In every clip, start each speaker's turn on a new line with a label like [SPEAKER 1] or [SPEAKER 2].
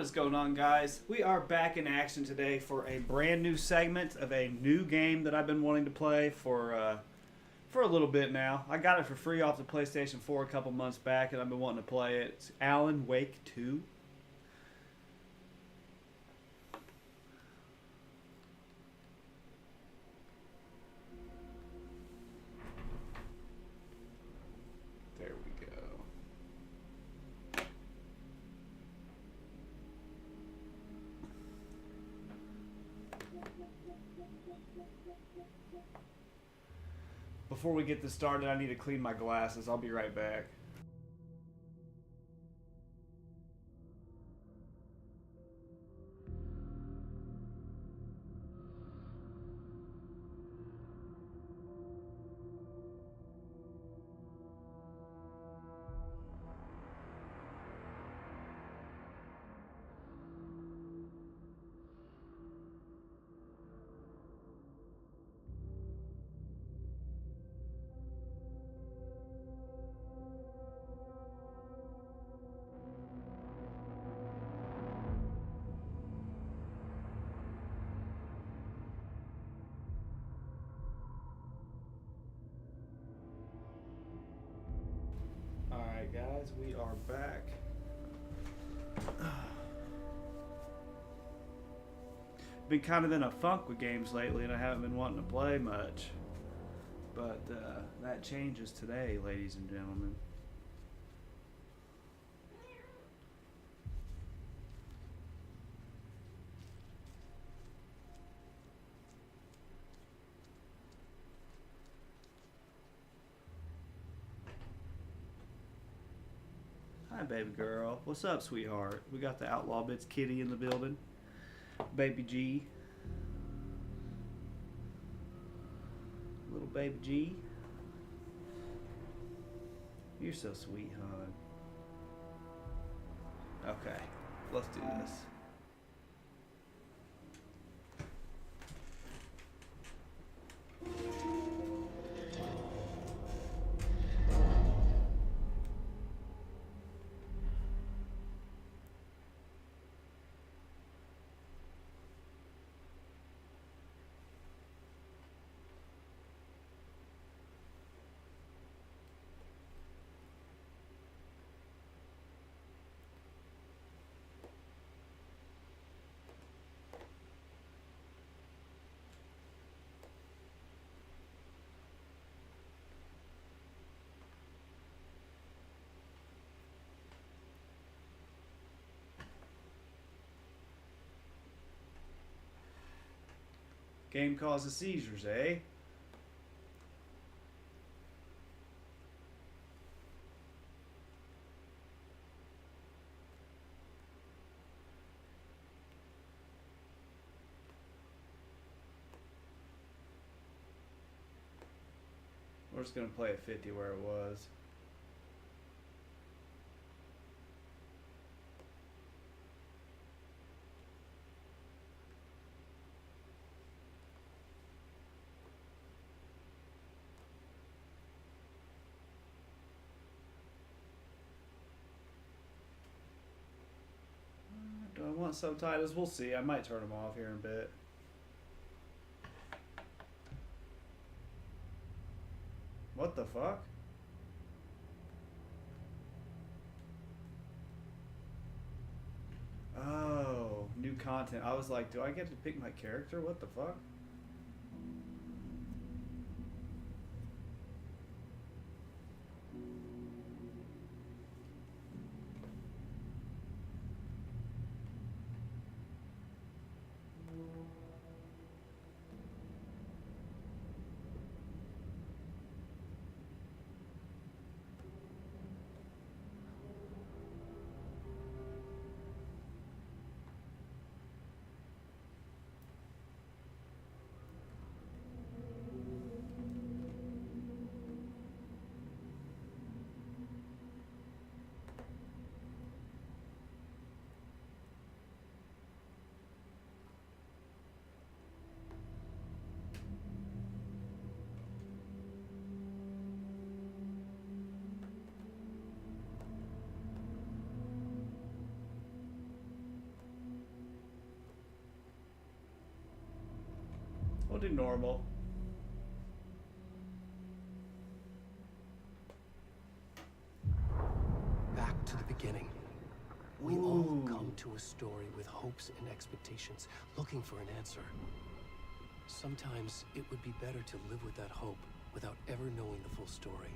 [SPEAKER 1] is going on, guys? We are back in action today for a brand new segment of a new game that I've been wanting to play for a little bit now. I got it for free off the PlayStation 4 a couple months back, and I've been wanting to play it. It's Alan Wake 2. There we go. Before we get this started, I need to clean my glasses. I'll be right back. Alright guys, we are back. Been kind of in a funk with games lately and I haven't been wanting to play much. But that changes today, ladies and gentlemen. Hi, baby girl. What's up, sweetheart? We got the Outlaw Bits kitty in the building. Baby G. Little baby G. You're so sweet, hon. Okay, let's do this. Game causes seizures, eh? We're just going to play at 50 where it was. Do I want subtitles? We'll see. I might turn them off here in a bit. What the fuck? Oh, new content. I was like, do I get to pick my character? What the fuck? We'll do normal.
[SPEAKER 2] Back to the beginning. We all come to a story with hopes and expectations, looking for an answer. Sometimes it would be better to live with that hope without ever knowing the full story.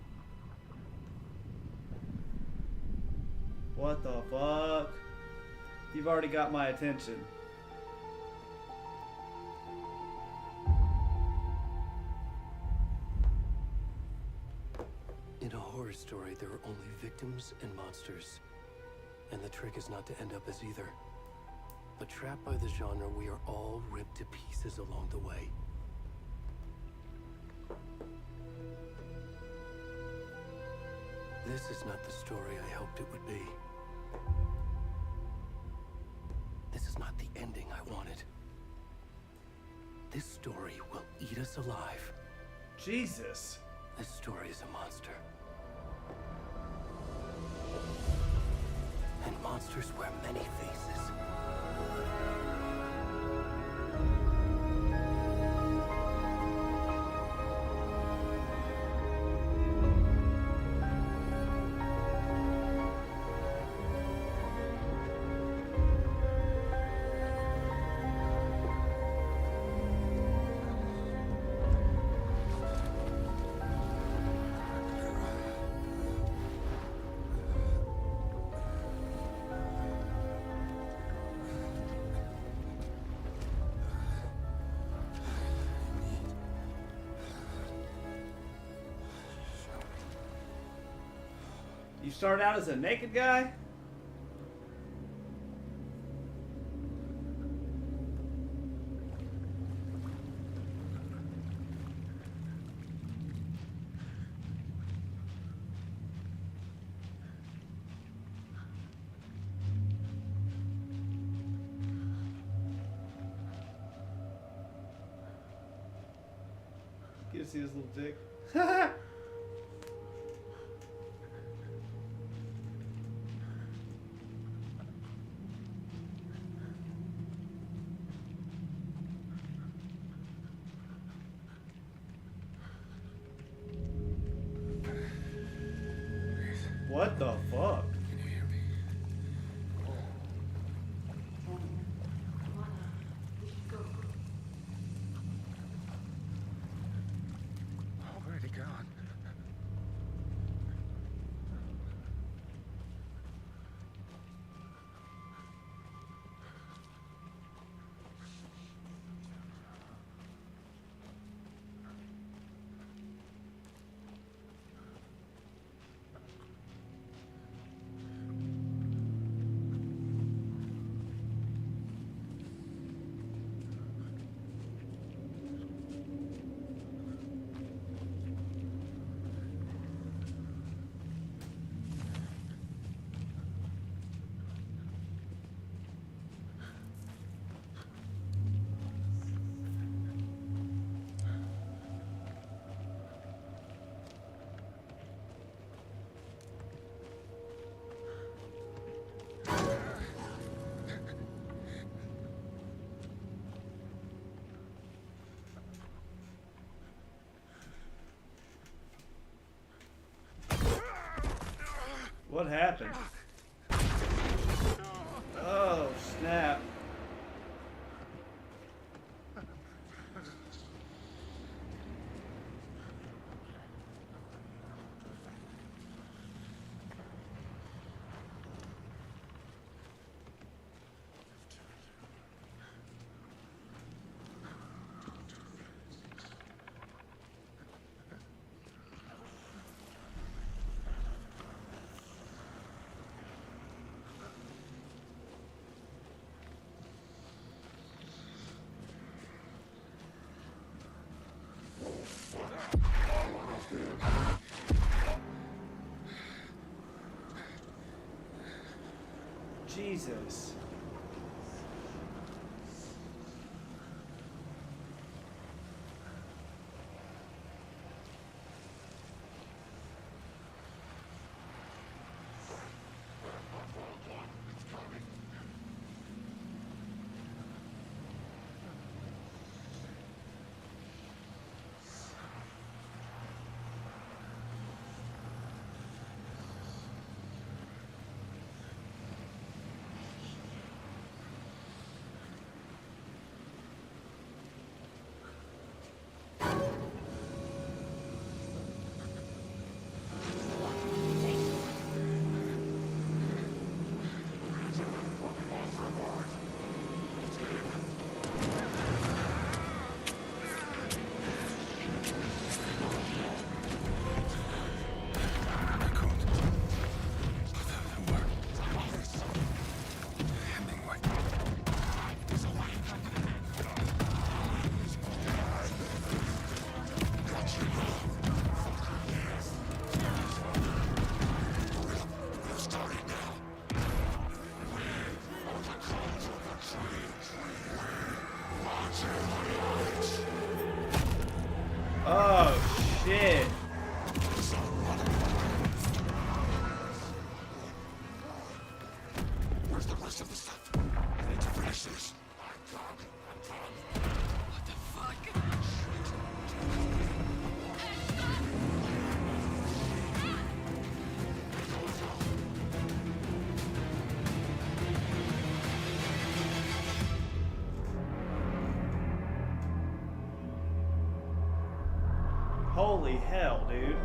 [SPEAKER 1] What the fuck? You've already got my attention.
[SPEAKER 2] In a horror story, there are only victims and monsters. And the trick is not to end up as either. But trapped by the genre, we are all ripped to pieces along the way. This is not the story I hoped it would be. This is not the ending I wanted. This story will eat us alive.
[SPEAKER 1] Jesus.
[SPEAKER 2] This story is a monster. And monsters wear many faces.
[SPEAKER 1] You start out as a naked guy? Get to see his little dick. What the fuck?
[SPEAKER 3] Can you hear me? Where'd he gone?
[SPEAKER 1] What happened? Oh, snap. Jesus. Holy hell, dude.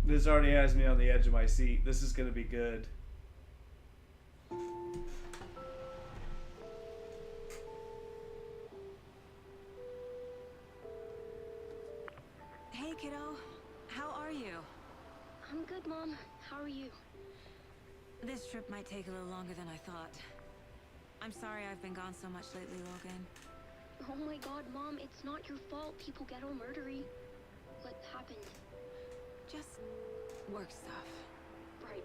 [SPEAKER 1] This already has me on the edge of my seat. This is going to be good.
[SPEAKER 4] Hey, kiddo. How are you?
[SPEAKER 5] I'm good, Mom. How are you?
[SPEAKER 4] This trip might take a little longer than I thought. I'm sorry I've been gone so much lately, Logan.
[SPEAKER 5] Oh my god, Mom, it's not your fault people get all murdery. What happened?
[SPEAKER 4] Just work stuff.
[SPEAKER 5] Right.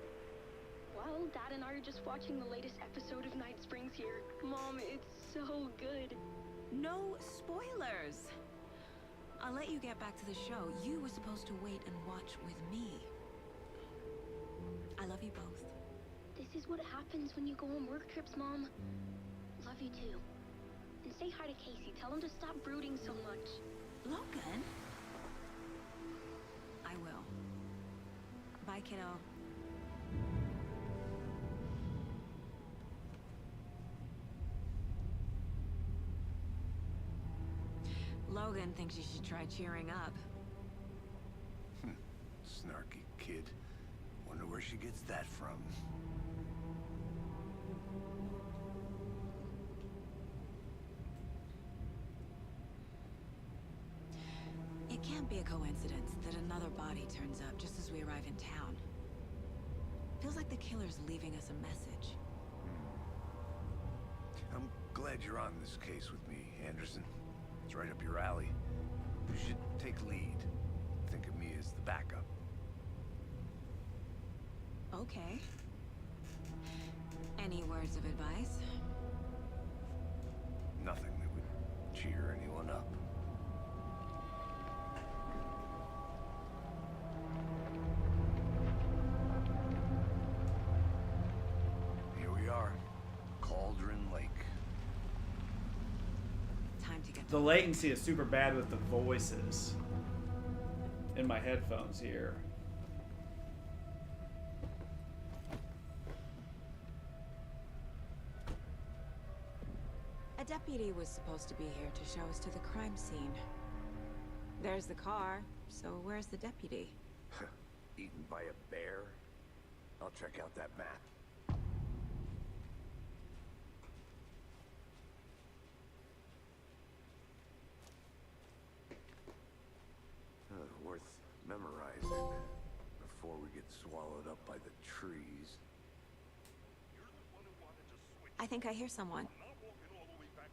[SPEAKER 5] Well, Dad and I are just watching the latest episode of Night Springs here. Mom, it's so good.
[SPEAKER 4] No spoilers! I'll let you get back to the show. You were supposed to wait and watch with me. I love you both.
[SPEAKER 5] This is what happens when you go on work trips, Mom. Love you too. And say hi to Casey. Tell him to stop brooding so much.
[SPEAKER 4] Logan? I will. Bye, kiddo. Logan thinks you should try cheering up.
[SPEAKER 6] Snarky kid. Wonder where she gets that from.
[SPEAKER 4] It can't be a coincidence that another body turns up just as we arrive in town. Feels like the killer's leaving us a message.
[SPEAKER 6] I'm glad you're on this case with me, Anderson. It's right up your alley. You should take lead. Think of me as the backup.
[SPEAKER 4] Okay. Any words of advice?
[SPEAKER 6] Nothing that would cheer anyone up. Here we are. Cauldron Lake.
[SPEAKER 4] Time to get
[SPEAKER 1] The latency is super bad with the voices in my headphones here.
[SPEAKER 4] A deputy was supposed to be here to show us to the crime scene. There's the car, so where's the deputy?
[SPEAKER 6] Eaten by a bear? I'll check out that map. Worth memorizing before we get swallowed up by the trees.
[SPEAKER 4] I think I hear someone.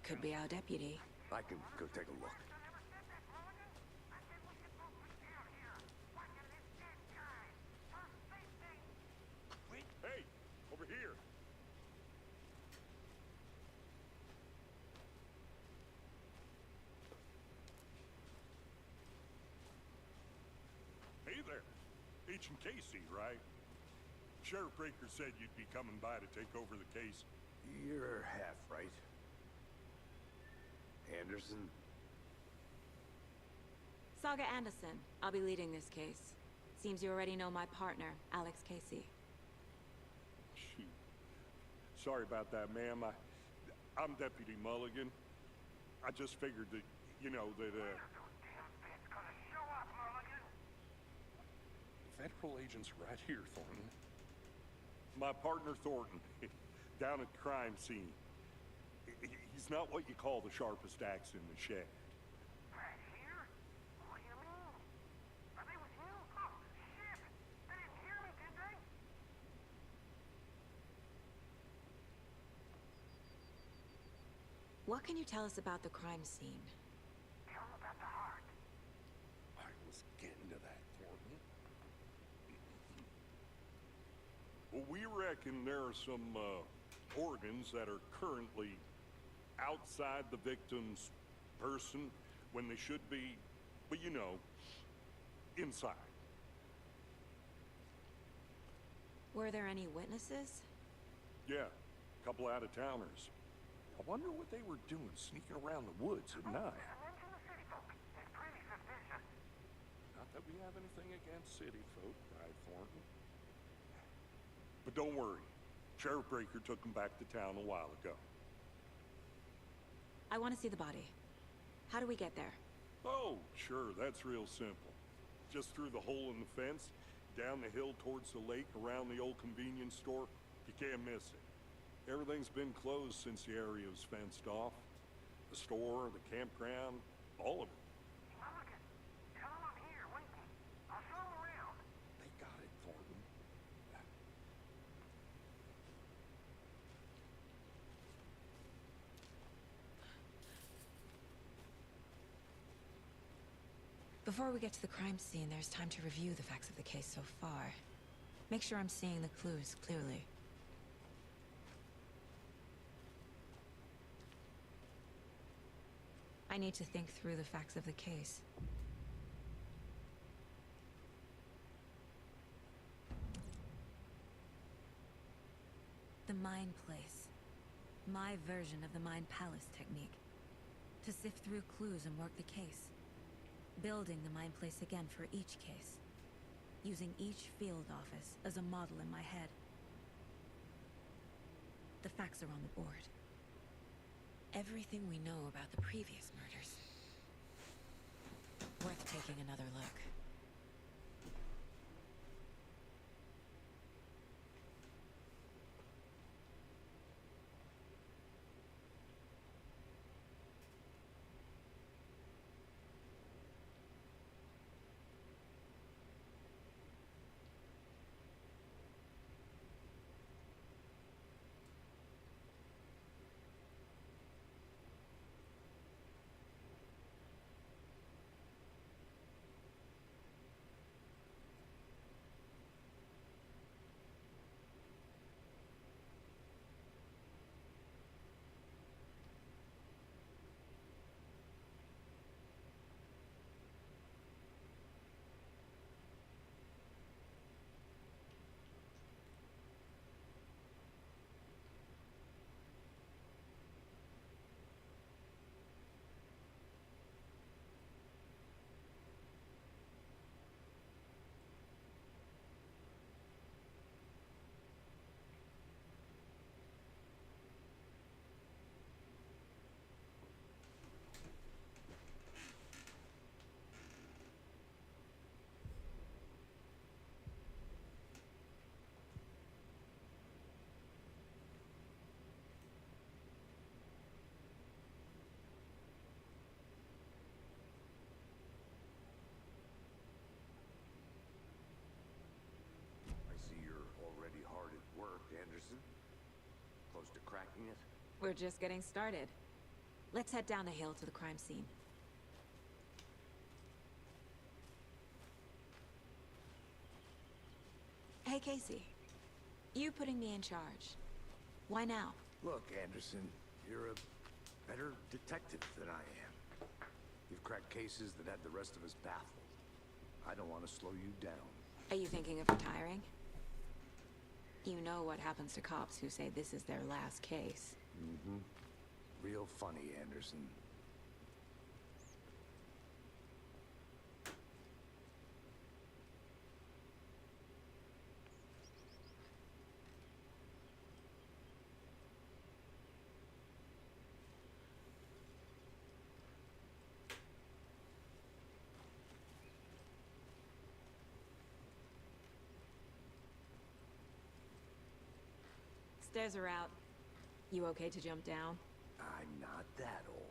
[SPEAKER 4] Could be our deputy.
[SPEAKER 6] I can go take a look.
[SPEAKER 7] Hey, over here. Hey there. Agent Casey, right? Sheriff Breaker said you'd be coming by to take over the case.
[SPEAKER 6] You're half right. Anderson?
[SPEAKER 4] Saga Anderson. I'll be leading this case. Seems you already know my partner, Alex Casey.
[SPEAKER 7] Shoot. Sorry about that, ma'am. I'm Deputy Mulligan. I just figured that, you know, that,
[SPEAKER 3] Federal agents right here, Thornton.
[SPEAKER 7] my partner Thornton, down at the crime scene. He's not what you call the sharpest axe in the shed.
[SPEAKER 8] Right here? What do you mean? Are they with you? Oh, shit! They didn't hear me, did they?
[SPEAKER 4] What can you tell us about the crime scene?
[SPEAKER 8] Tell them about the heart.
[SPEAKER 3] I was getting to that, Thornton.
[SPEAKER 7] Well, we reckon there are some organs that are currently outside the victim's person when they should be, but you know. inside.
[SPEAKER 4] Were there any witnesses?
[SPEAKER 7] Yeah, a couple out-of-towners. I wonder what they were doing sneaking around the woods at night.
[SPEAKER 8] Mention the city folk. It's pretty suspicious.
[SPEAKER 7] Not that we have anything against city folk, right, Thornton? But don't worry. Sheriff Breaker took them back to town a while ago.
[SPEAKER 4] I want to see the body. How do we get there?
[SPEAKER 7] Oh, sure, that's real simple. Just through the hole in the fence, down the hill towards the lake, around the old convenience store. You can't miss it. Everything's been closed since the area was fenced off. The store, the campground, all of it.
[SPEAKER 8] Mulligan, tell them I'm here, waiting. I'll show them around.
[SPEAKER 7] They got it, Thornton.
[SPEAKER 4] Before we get to the crime scene, there's time to review the facts of the case so far. Make sure I'm seeing the clues clearly. I need to think through the facts of the case. The Mind Place. My version of the Mind Palace technique. To sift through clues and work the case. Building the Mind Place again for each case. Using each field office as a model in my head. The facts are on the board. Everything we know about the previous murders. Worth taking another look.
[SPEAKER 3] I see you're already hard at work, Anderson. Close to cracking it?
[SPEAKER 4] We're just getting started. Let's head down the hill to the crime scene. Hey, Casey. You putting me in charge. Why now?
[SPEAKER 3] Look, Anderson, you're a better detective than I am. You've cracked cases that had the rest of us baffled. I don't want to slow you down.
[SPEAKER 4] Are you thinking of retiring? You know what happens to cops who say this is their last case.
[SPEAKER 3] Mm-hmm. Real funny, Anderson.
[SPEAKER 4] Stairs are out. You okay to jump down?
[SPEAKER 3] I'm not that old.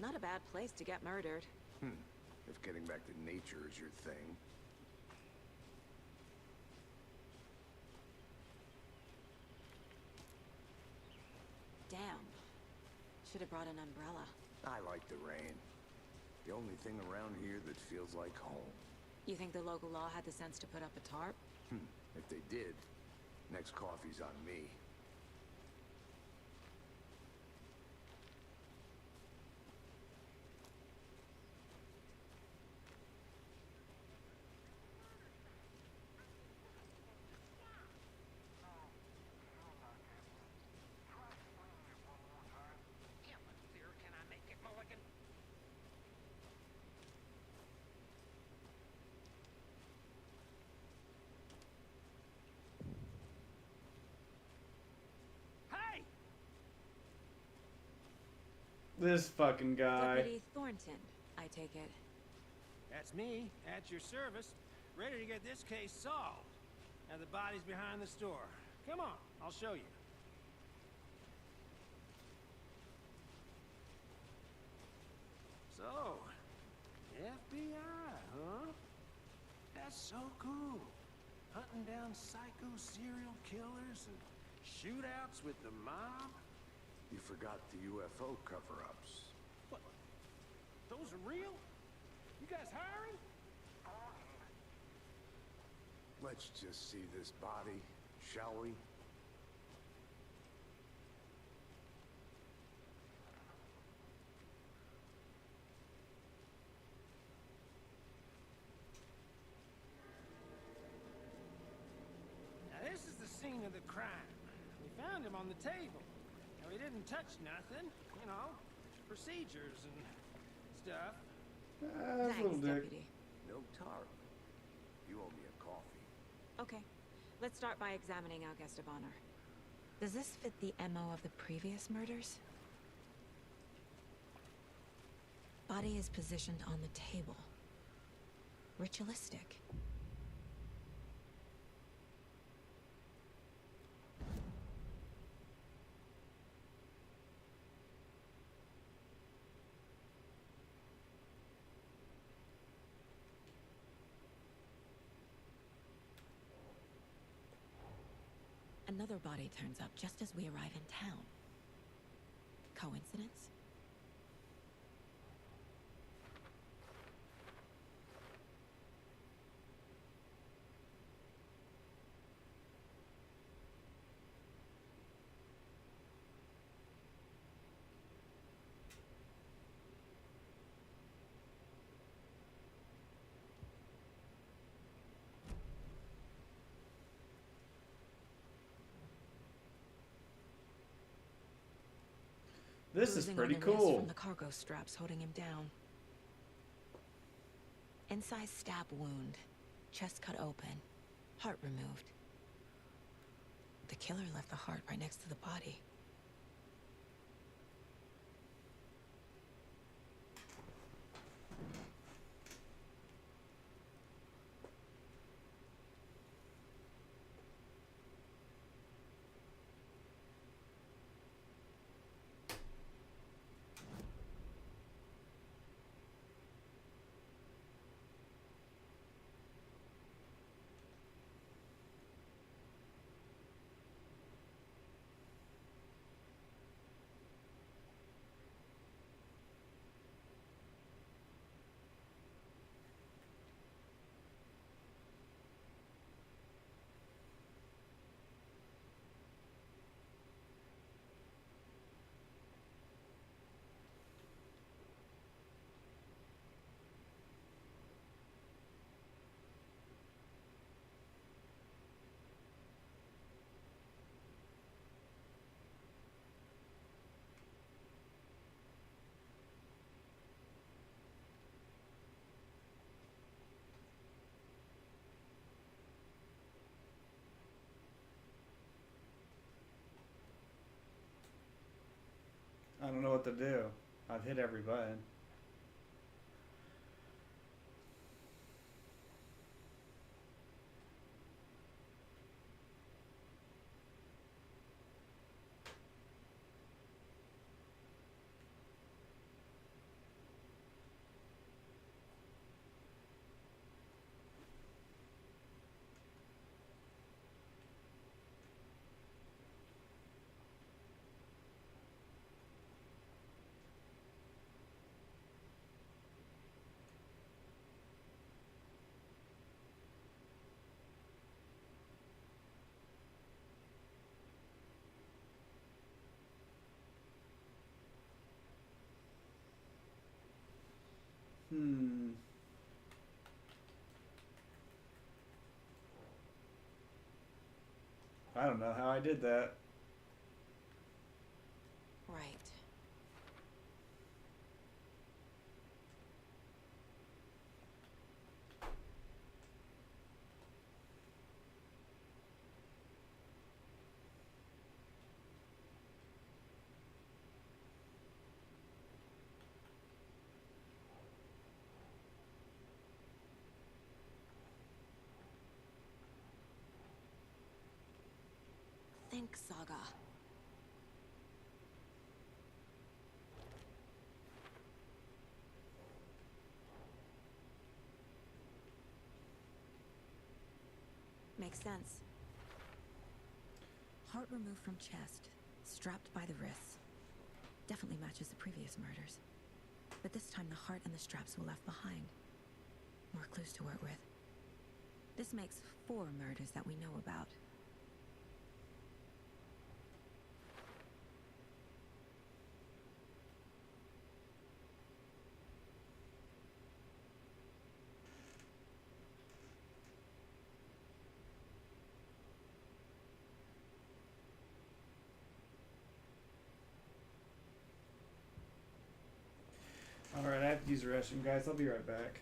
[SPEAKER 9] Not a bad place to get murdered.
[SPEAKER 3] If getting back to nature is your thing.
[SPEAKER 9] Damn. Should have brought an umbrella.
[SPEAKER 3] I like the rain. The only thing around here that feels like home.
[SPEAKER 9] You think the local law had the sense to put up a tarp?
[SPEAKER 3] If they did, next coffee's on me.
[SPEAKER 8] Can I make it, Mulligan? Hey!
[SPEAKER 1] This fucking guy.
[SPEAKER 9] Deputy Thornton, I take it.
[SPEAKER 10] That's me, at your service, ready to get this case solved. Now the body's behind the store. Come on, I'll show you. So, FBI, huh? That's so cool. Hunting down psycho serial killers and shootouts with the mob.
[SPEAKER 3] You forgot the UFO cover-ups.
[SPEAKER 10] What? Those are real? You guys hiring?
[SPEAKER 3] Let's just see this body, shall we?
[SPEAKER 10] Now this is the scene of the crime. We found him on the table. Now he didn't touch nothing, you know, procedures and stuff.
[SPEAKER 1] That's a little
[SPEAKER 9] Thanks,
[SPEAKER 1] dick.
[SPEAKER 9] Deputy.
[SPEAKER 3] No tarp. You owe me a coffee.
[SPEAKER 9] Okay, let's start by examining our guest of honor. Does this fit the MO of the previous murders? Body is positioned on the table. Ritualistic. Another body turns up just as we arrive in town. Coincidence?
[SPEAKER 1] This is
[SPEAKER 9] Bruising
[SPEAKER 1] pretty
[SPEAKER 9] on the wrist
[SPEAKER 1] cool.
[SPEAKER 9] from the cargo straps holding him down. Incised stab wound. Chest cut open. Heart removed. The killer left the heart right next to the body.
[SPEAKER 1] I don't know what to do. I've hit every button. I don't know how I did that.
[SPEAKER 9] Right. Think, Saga. Makes sense.
[SPEAKER 4] Heart removed from chest, strapped by the wrists. Definitely matches the previous murders. But this time the heart and the straps were left behind. More clues to work with. This makes 4 murders that we know about.
[SPEAKER 1] Alright, I have to use the restroom, guys. I'll be right back.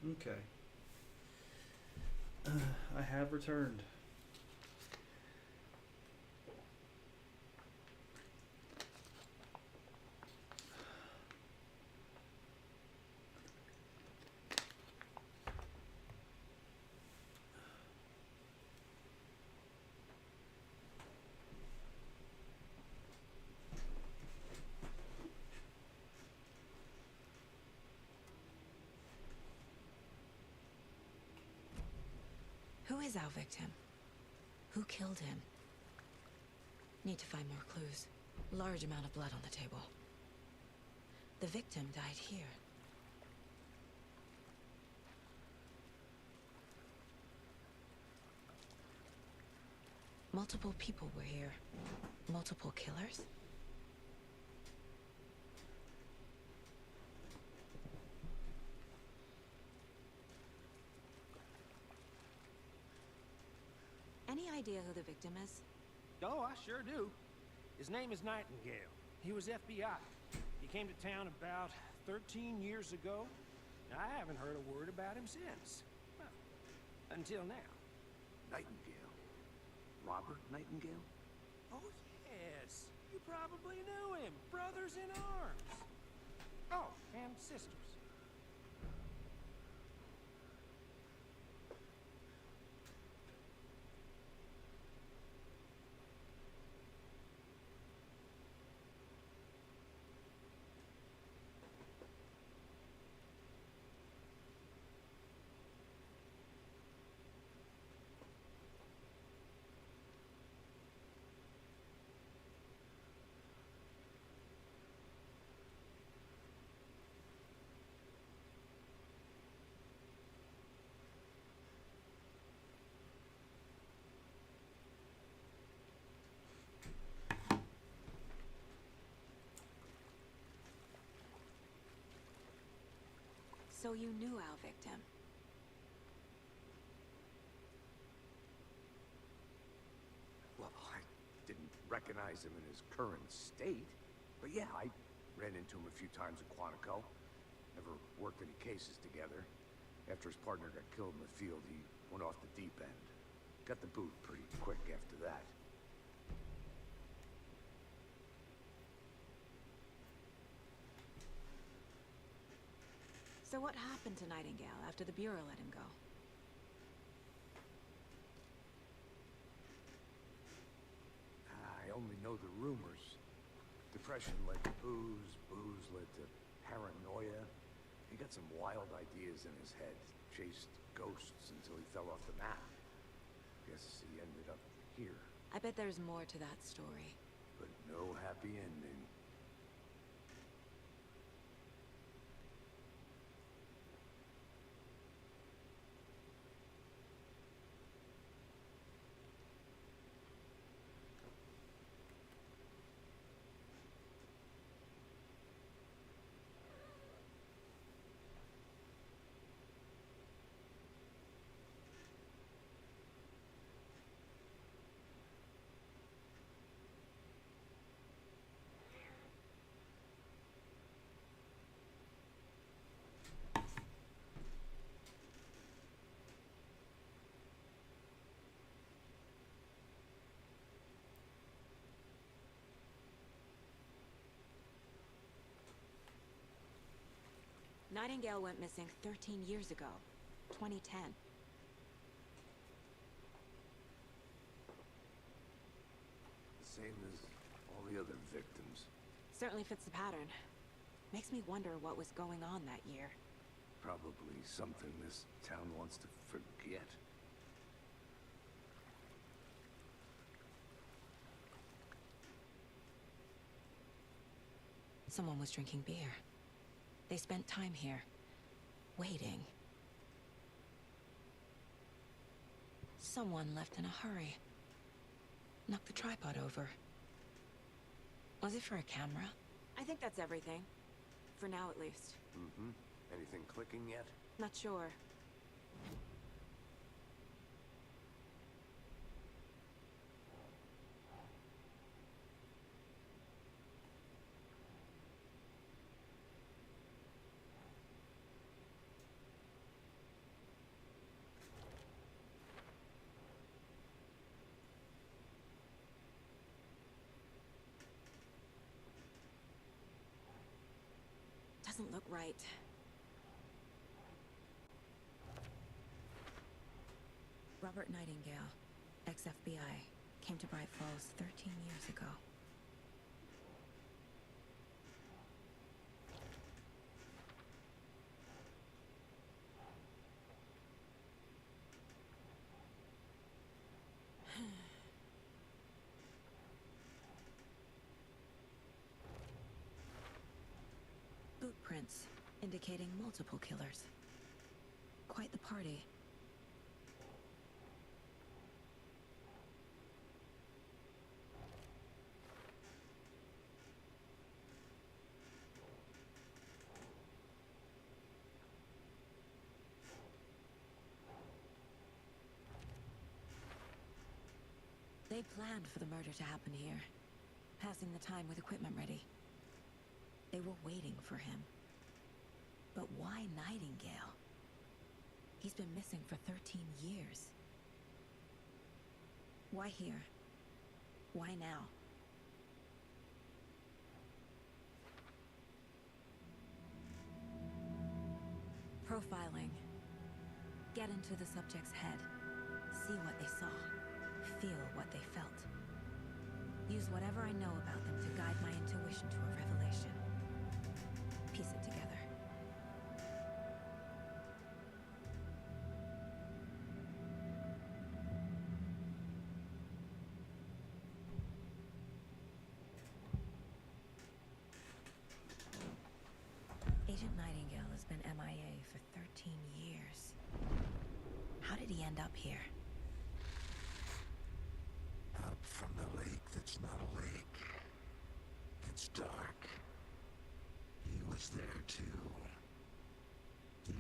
[SPEAKER 1] Okay. I have returned.
[SPEAKER 4] Who is our victim? Who killed him? Need to find more clues. Large amount of blood on the table. The victim died here. Multiple people were here. Multiple killers? Any idea who the victim is?
[SPEAKER 10] Oh, I sure do. His name is Nightingale. He was FBI. He came to town about 13 years ago. I haven't heard a word about him since. Well, until now.
[SPEAKER 3] Nightingale? Robert Nightingale?
[SPEAKER 10] Oh, yes. You probably knew him. Brothers in arms. Oh, and sisters.
[SPEAKER 9] So you knew our victim.
[SPEAKER 3] Well, I didn't recognize him in his current state. But yeah, I ran into him a few times at Quantico. Never worked any cases together. After his partner got killed in the field, he went off the deep end. Got the boot pretty quick after that.
[SPEAKER 9] So what happened to Nightingale after the Bureau let him go?
[SPEAKER 3] I only know the rumors. Depression led to booze, booze led to paranoia. He got some wild ideas in his head, chased ghosts until he fell off the map. Guess he ended up here,
[SPEAKER 9] I bet there's more to that story.
[SPEAKER 3] but no happy ending.
[SPEAKER 9] Nightingale went missing 13 years ago, 2010.
[SPEAKER 3] The same as all the other victims.
[SPEAKER 9] Certainly fits the pattern. Makes me wonder what was going on that year.
[SPEAKER 3] Probably something this town wants to forget.
[SPEAKER 9] Someone was drinking beer. They spent time here, waiting. Someone left in a hurry. Knocked the tripod over. Was it for a camera? I think that's everything. For now, at least.
[SPEAKER 3] Mm-hmm. Anything clicking yet?
[SPEAKER 9] Not sure. Doesn't look right. Robert Nightingale, ex-FBI, came to Bright Falls 13 years ago. Boot prints indicating multiple killers. Quite the party. They planned for the murder to happen here, passing the time with equipment ready. They were waiting for him. But why Nightingale? He's been missing for 13 years. Why here? Why now? Profiling. Get into the subject's head. See what they saw. Feel what they felt. Use whatever I know about them to guide my intuition to a revelation. Piece it together. Agent Nightingale has been MIA for 13 years. How did he end up here?
[SPEAKER 11] Up from the lake that's not a lake. It's dark. He was there too. He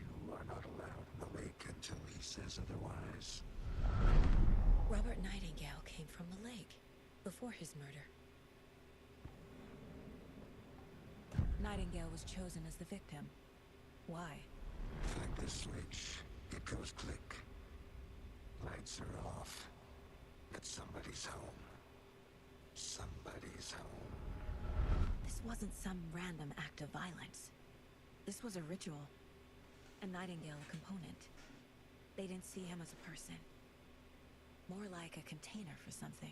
[SPEAKER 11] says otherwise.
[SPEAKER 9] Robert Nightingale came from the lake before his murder. Nightingale was chosen as the victim. Why?
[SPEAKER 11] Flick the switch, it goes click. Lights are off. But somebody's home. Somebody's home.
[SPEAKER 9] This wasn't some random act of violence. This was a ritual. A Nightingale a component. They didn't see him as a person. More like a container for something.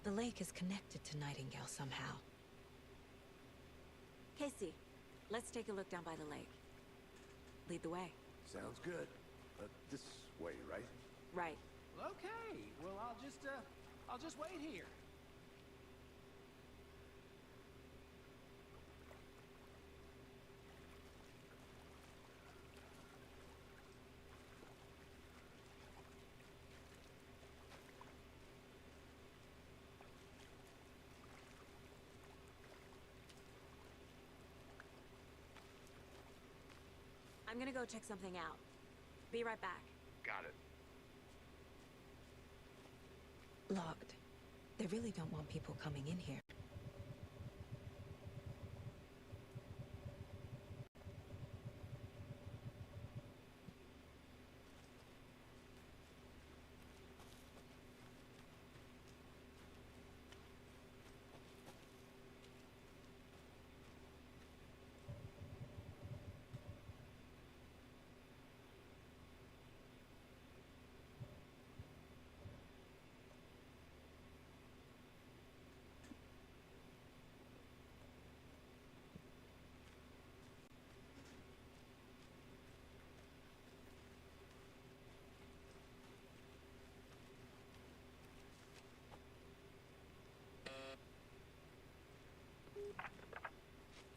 [SPEAKER 9] The lake is connected to Nightingale somehow. Casey, let's take a look down by the lake. Lead the way.
[SPEAKER 3] Sounds good. This way, right?
[SPEAKER 9] Right.
[SPEAKER 10] Okay, well, I'll just wait here.
[SPEAKER 9] I'm gonna go check something out. Be right back.
[SPEAKER 3] Got it.
[SPEAKER 9] Locked. They really don't want people coming in here.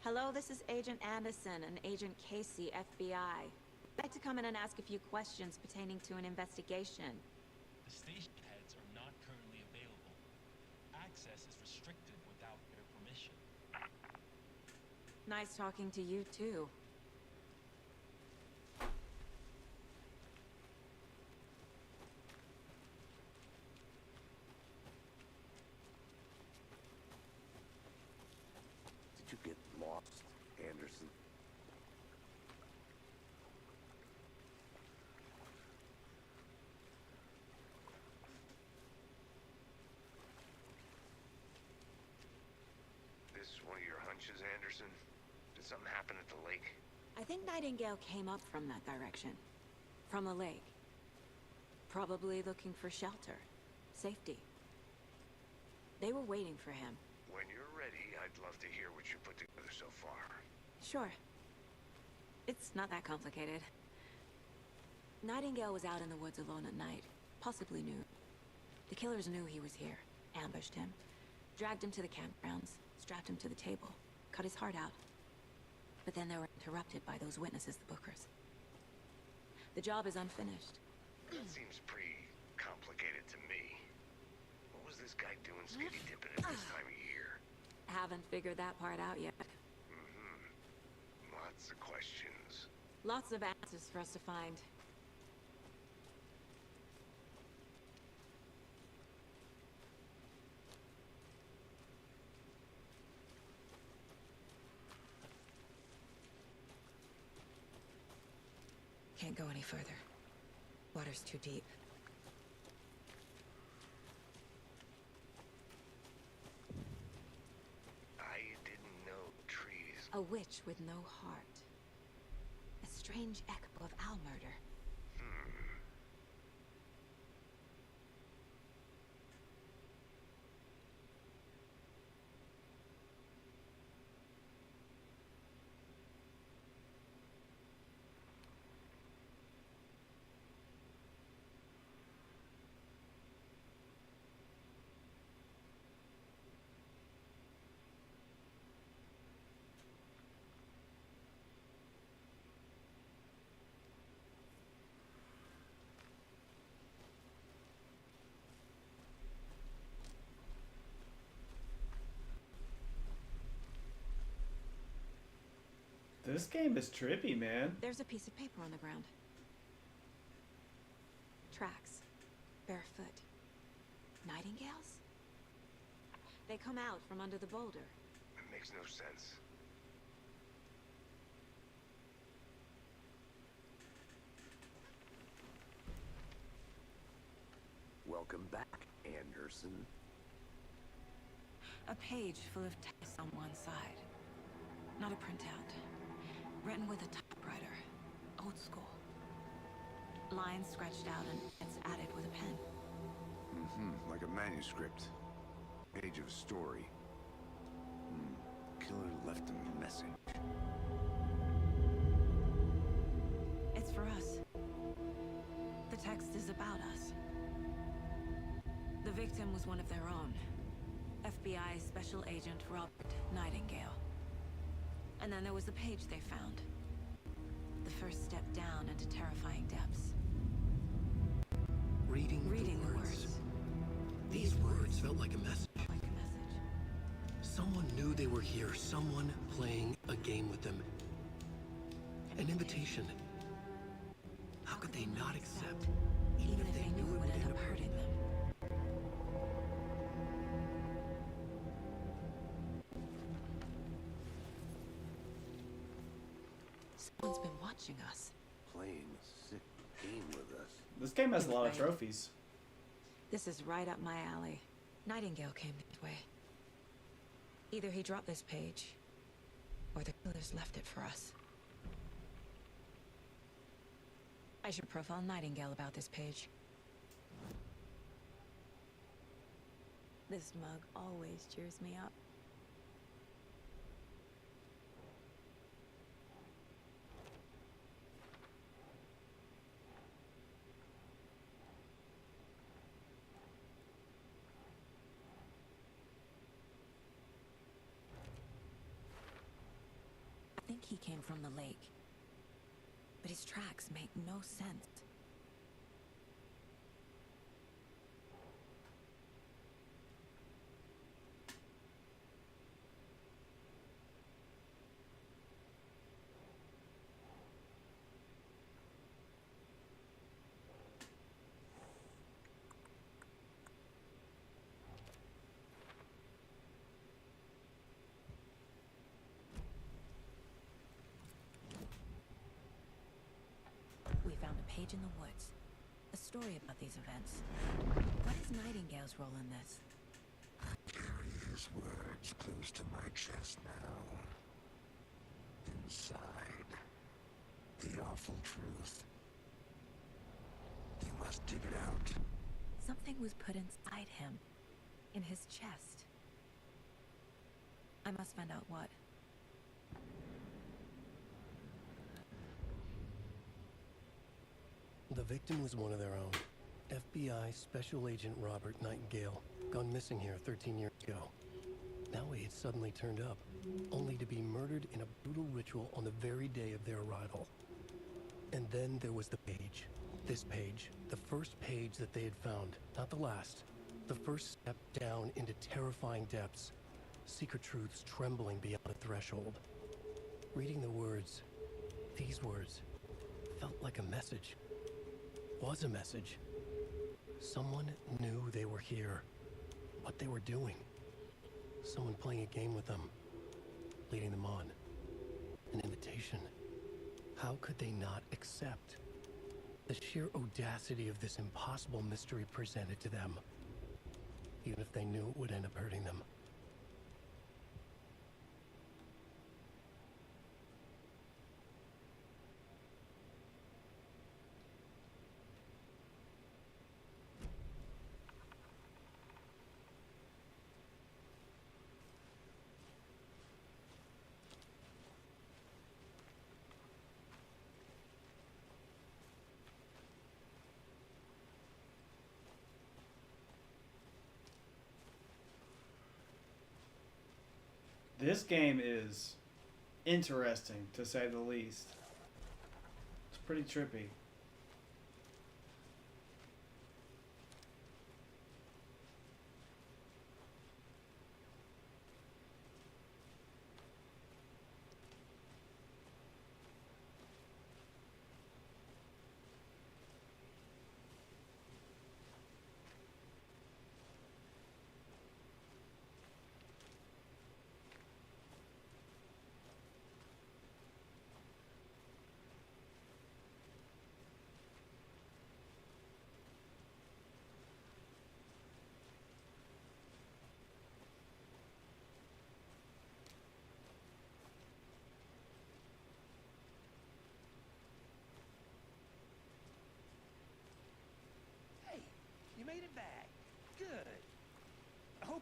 [SPEAKER 9] Hello, this is Agent Anderson and Agent Casey, FBI. I'd like to come in and ask a few questions pertaining to an investigation.
[SPEAKER 12] The station heads are not currently available. Access is restricted without their permission.
[SPEAKER 9] Nice talking to you, too.
[SPEAKER 3] Did you get lost, Anderson?
[SPEAKER 6] This one of your hunches, Anderson? Did something happen at the lake?
[SPEAKER 9] I think Nightingale came up from that direction. From the lake. Probably looking for shelter. Safety. They were waiting for him.
[SPEAKER 6] When you're ready, I'd love to hear what you put together so far.
[SPEAKER 9] Sure. It's not that complicated. Nightingale was out in the woods alone at night. Possibly knew. The killers knew he was here. Ambushed him. Dragged him to the campgrounds. Strapped him to the table. Cut his heart out. But then they were interrupted by those witnesses, the Bookers. The job is unfinished.
[SPEAKER 6] That seems pretty complicated to me. What was this guy doing skinny dipping at this time of year?
[SPEAKER 9] Haven't figured that part out yet.
[SPEAKER 6] Lots of questions.
[SPEAKER 9] Lots of answers for us to find. Can't go any further. Water's too deep.
[SPEAKER 6] I didn't know trees.
[SPEAKER 9] A witch with no heart. A strange echo of owl murder.
[SPEAKER 1] This game is trippy, man.
[SPEAKER 9] There's a piece of paper on the ground. Tracks. Barefoot. Nightingales? They come out from under the boulder.
[SPEAKER 6] It makes no sense.
[SPEAKER 3] Welcome back, Anderson.
[SPEAKER 9] A page full of text on one side. Not a printout. Written with a typewriter. Old school. Lines scratched out and it's added with a pen.
[SPEAKER 6] Mm-hmm, like a manuscript. Page of a story. Killer left a message.
[SPEAKER 9] It's for us. The text is about us. The victim was one of their own. FBI Special Agent Robert Nightingale. And then there was the page they found. The first step down into terrifying depths.
[SPEAKER 2] Reading
[SPEAKER 9] the words.
[SPEAKER 2] These words felt like a message.
[SPEAKER 9] Like a message.
[SPEAKER 2] Someone knew they were here. Someone playing a game with them. An invitation. How could they not accept, even if they knew it would end up hurting them?
[SPEAKER 9] Someone's been watching us.
[SPEAKER 3] Playing a sick game with us.
[SPEAKER 1] This game has a lot of trophies.
[SPEAKER 9] This is right up my alley. Nightingale came this way. Either he dropped this page, or the killers left it for us. I should profile Nightingale about this page. This mug always cheers me up. I think he came from the lake. But his tracks make no sense. We found a page in the woods. A story about these events. What is Nightingale's role in this?
[SPEAKER 11] I carry his words close to my chest now. Inside, the awful truth. You must dig it out.
[SPEAKER 9] Something was put inside him. In his chest. I must find out what.
[SPEAKER 2] The victim was one of their own. FBI Special Agent Robert Nightingale, gone missing here 13 years ago. Now he had suddenly turned up, only to be murdered in a brutal ritual on the very day of their arrival. And then there was the page. This page, the first page that they had found, not the last. The first step down into terrifying depths. Secret truths trembling beyond a threshold. Reading the words, these words, felt like a message. Was a message. Someone knew they were here. What they were doing. Someone playing a game with them. Leading them on. An invitation. How could they not accept? The sheer audacity of this impossible mystery presented to them. Even if they knew it would end up hurting them.
[SPEAKER 1] This game is interesting, to say the least. It's pretty trippy.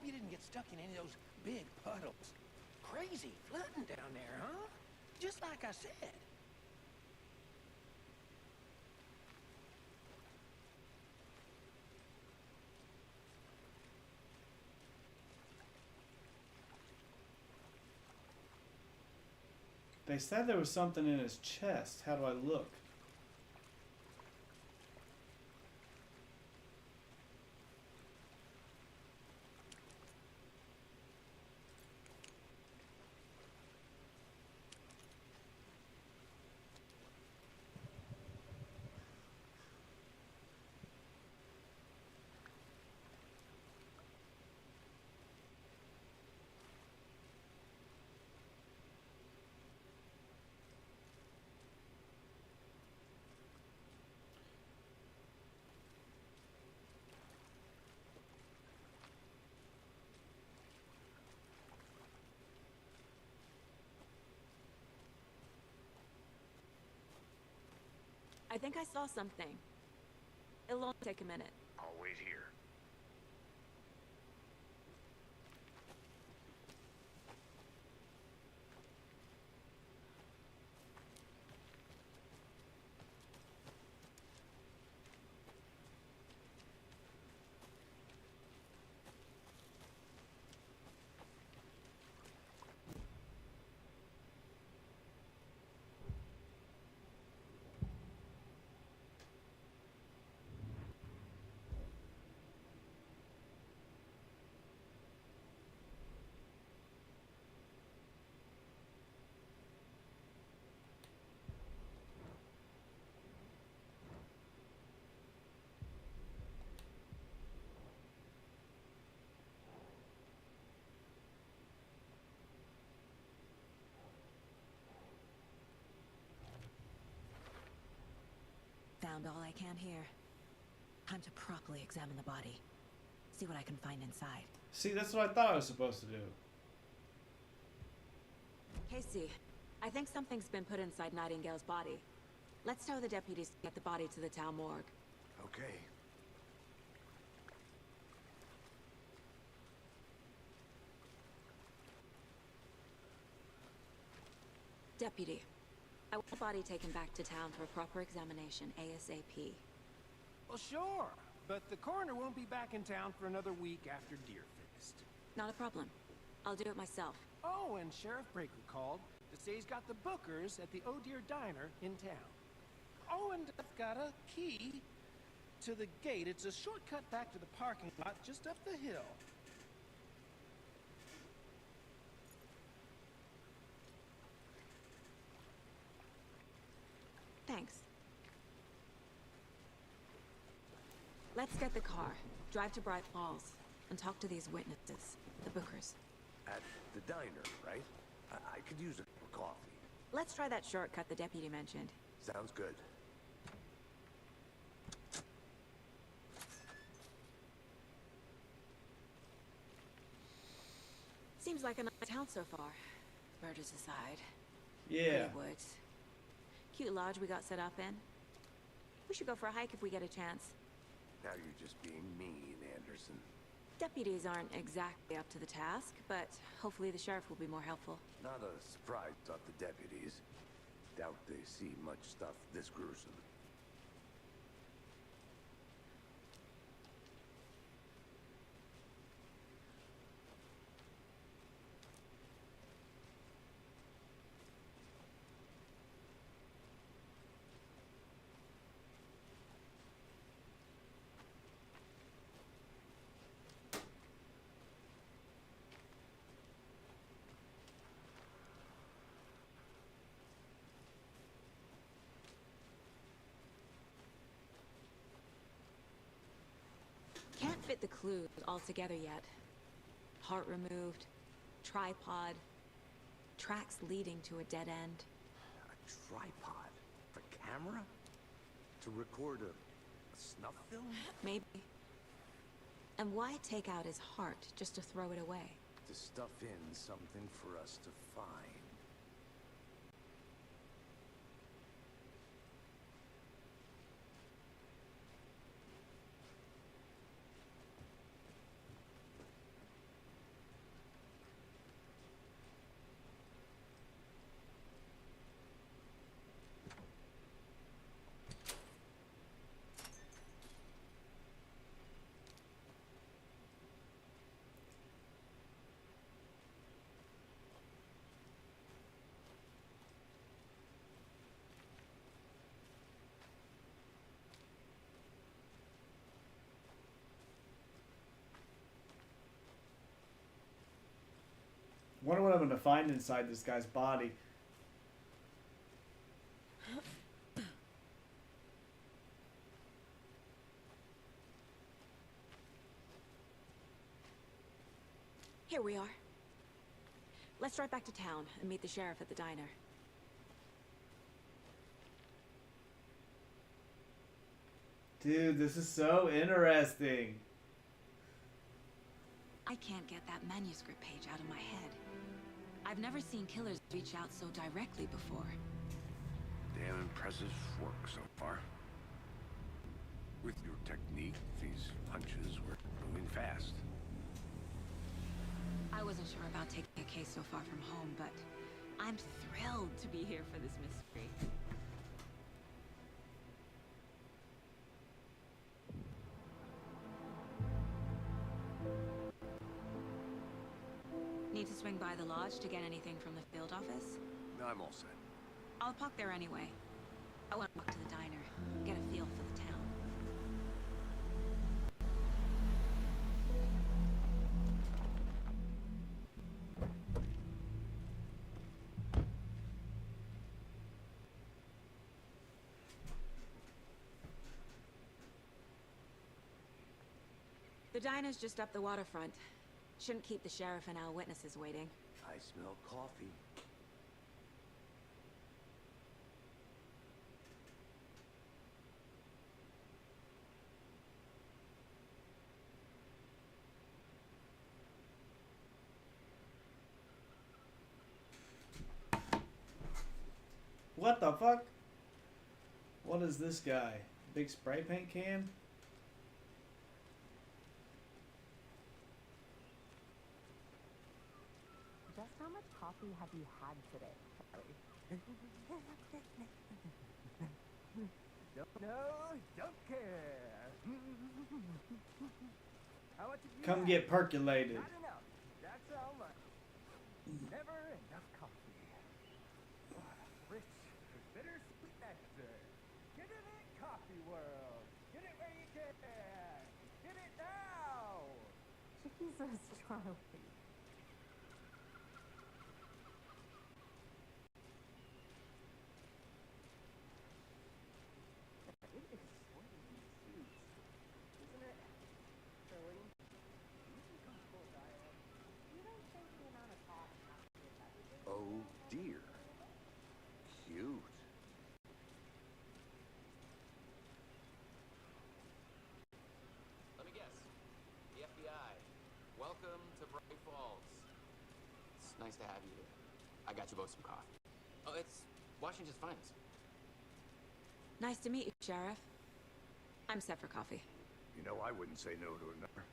[SPEAKER 10] you didn't get stuck in any of those big puddles. Crazy flooding down there, huh? Just like I said.
[SPEAKER 1] They said there was something in his chest. How do I look?
[SPEAKER 9] I think I saw something. It'll only take a minute.
[SPEAKER 3] I'll wait here.
[SPEAKER 9] Found all I can here. Time to properly examine the body. See what I can find inside.
[SPEAKER 1] See, that's what I thought I was supposed to do.
[SPEAKER 9] Casey, I think something's been put inside Nightingale's body. Let's tell the deputies to get the body to the town morgue.
[SPEAKER 3] Okay.
[SPEAKER 9] Deputy, I want the body taken back to town for a proper examination ASAP.
[SPEAKER 10] Well, sure. But the coroner won't be back in town for another week after Deerfest.
[SPEAKER 9] Not a problem. I'll do it myself.
[SPEAKER 10] Oh, and Sheriff Breaker called to say he's got the bookers at the Oh Dear Diner in town. Oh, and I've got a key to the gate. It's a shortcut back to the parking lot just up the hill.
[SPEAKER 9] Thanks. Let's get the car, drive to Bright Falls, and talk to these witnesses, the bookers.
[SPEAKER 3] At the diner, right? I could use a cup of coffee.
[SPEAKER 9] Let's try that shortcut the deputy mentioned.
[SPEAKER 3] Sounds good.
[SPEAKER 9] Seems like a nice town so far. Murders aside.
[SPEAKER 1] Yeah.
[SPEAKER 9] Pretty woods. Cute lodge we got set up in. We should go for a hike if we get a chance.
[SPEAKER 3] Now you're just being mean, Anderson.
[SPEAKER 9] Deputies aren't exactly up to the task, but hopefully the sheriff will be more helpful.
[SPEAKER 3] Not a surprise on the deputies. Doubt they see much stuff this gruesome.
[SPEAKER 9] Can't fit the clues all together yet. Heart removed, tripod, tracks leading to a dead end.
[SPEAKER 3] A tripod? For camera? To record a snuff film?
[SPEAKER 9] Maybe. And why take out his heart just to throw it away?
[SPEAKER 3] To stuff in something for us to find.
[SPEAKER 1] Wonder what I'm gonna find inside this guy's body.
[SPEAKER 9] Here we are. Let's drive back to town and meet the sheriff at the diner.
[SPEAKER 1] Dude, this is so interesting.
[SPEAKER 9] I can't get that manuscript page out of my head. I've never seen killers reach out so directly before.
[SPEAKER 3] Damn impressive work so far. With your technique, these hunches were moving fast.
[SPEAKER 9] I wasn't sure about taking a case so far from home, but I'm thrilled to be here for this mystery. Need to swing by the lodge to get anything from the field office?
[SPEAKER 3] No, I'm all set.
[SPEAKER 9] I'll park there anyway. I want to walk to the diner, get a feel for the town. The diner's just up the waterfront. Shouldn't keep the sheriff and our witnesses waiting.
[SPEAKER 3] I smell coffee.
[SPEAKER 1] What the fuck? What is this guy? Big spray paint can?
[SPEAKER 13] Just how much coffee have you had today, Charlie?
[SPEAKER 10] Don't care. How much have you
[SPEAKER 1] Come
[SPEAKER 10] had?
[SPEAKER 1] get percolated.
[SPEAKER 10] Not enough. That's how much. Never enough coffee. Rich, bittersweet nectar. Get it in Coffee World. Get it where you can. Get it now.
[SPEAKER 13] Jesus, Charlie.
[SPEAKER 10] It is sweaty in these suits, isn't it? Charlie, you think I'm full diet?
[SPEAKER 13] You don't think the amount of talk has to be everything?
[SPEAKER 3] Oh dear. Cute.
[SPEAKER 14] Let me guess. The FBI. Welcome to Bright Falls. It's nice to have you here. I got you both some coffee. Oh, it's Washington's finest.
[SPEAKER 9] Nice to meet you, Sheriff. I'm set for coffee.
[SPEAKER 3] You know I wouldn't say no to another.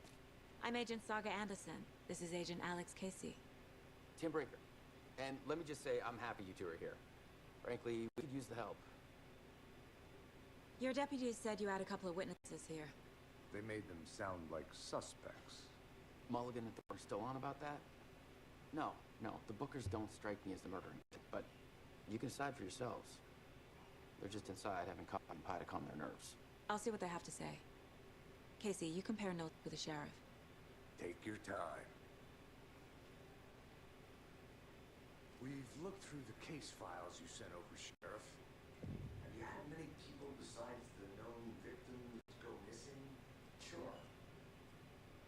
[SPEAKER 9] I'm Agent Saga Anderson. This is Agent Alex Casey.
[SPEAKER 14] Tim Brinker. And let me just say, I'm happy you two are here. Frankly, we could use the help.
[SPEAKER 9] Your deputies said you had a couple of witnesses here.
[SPEAKER 3] They made them sound like suspects.
[SPEAKER 14] Mulligan and Thorne still on about that? No, the Bookers don't strike me as the murdering type, but you can decide for yourselves. They're just inside having coffee and pie to calm their nerves.
[SPEAKER 9] I'll see what they have to say. Casey, you compare notes with the sheriff.
[SPEAKER 3] Take your time. We've looked through the case files you sent over, Sheriff. Have you had many people besides the known victims go missing?
[SPEAKER 14] Sure.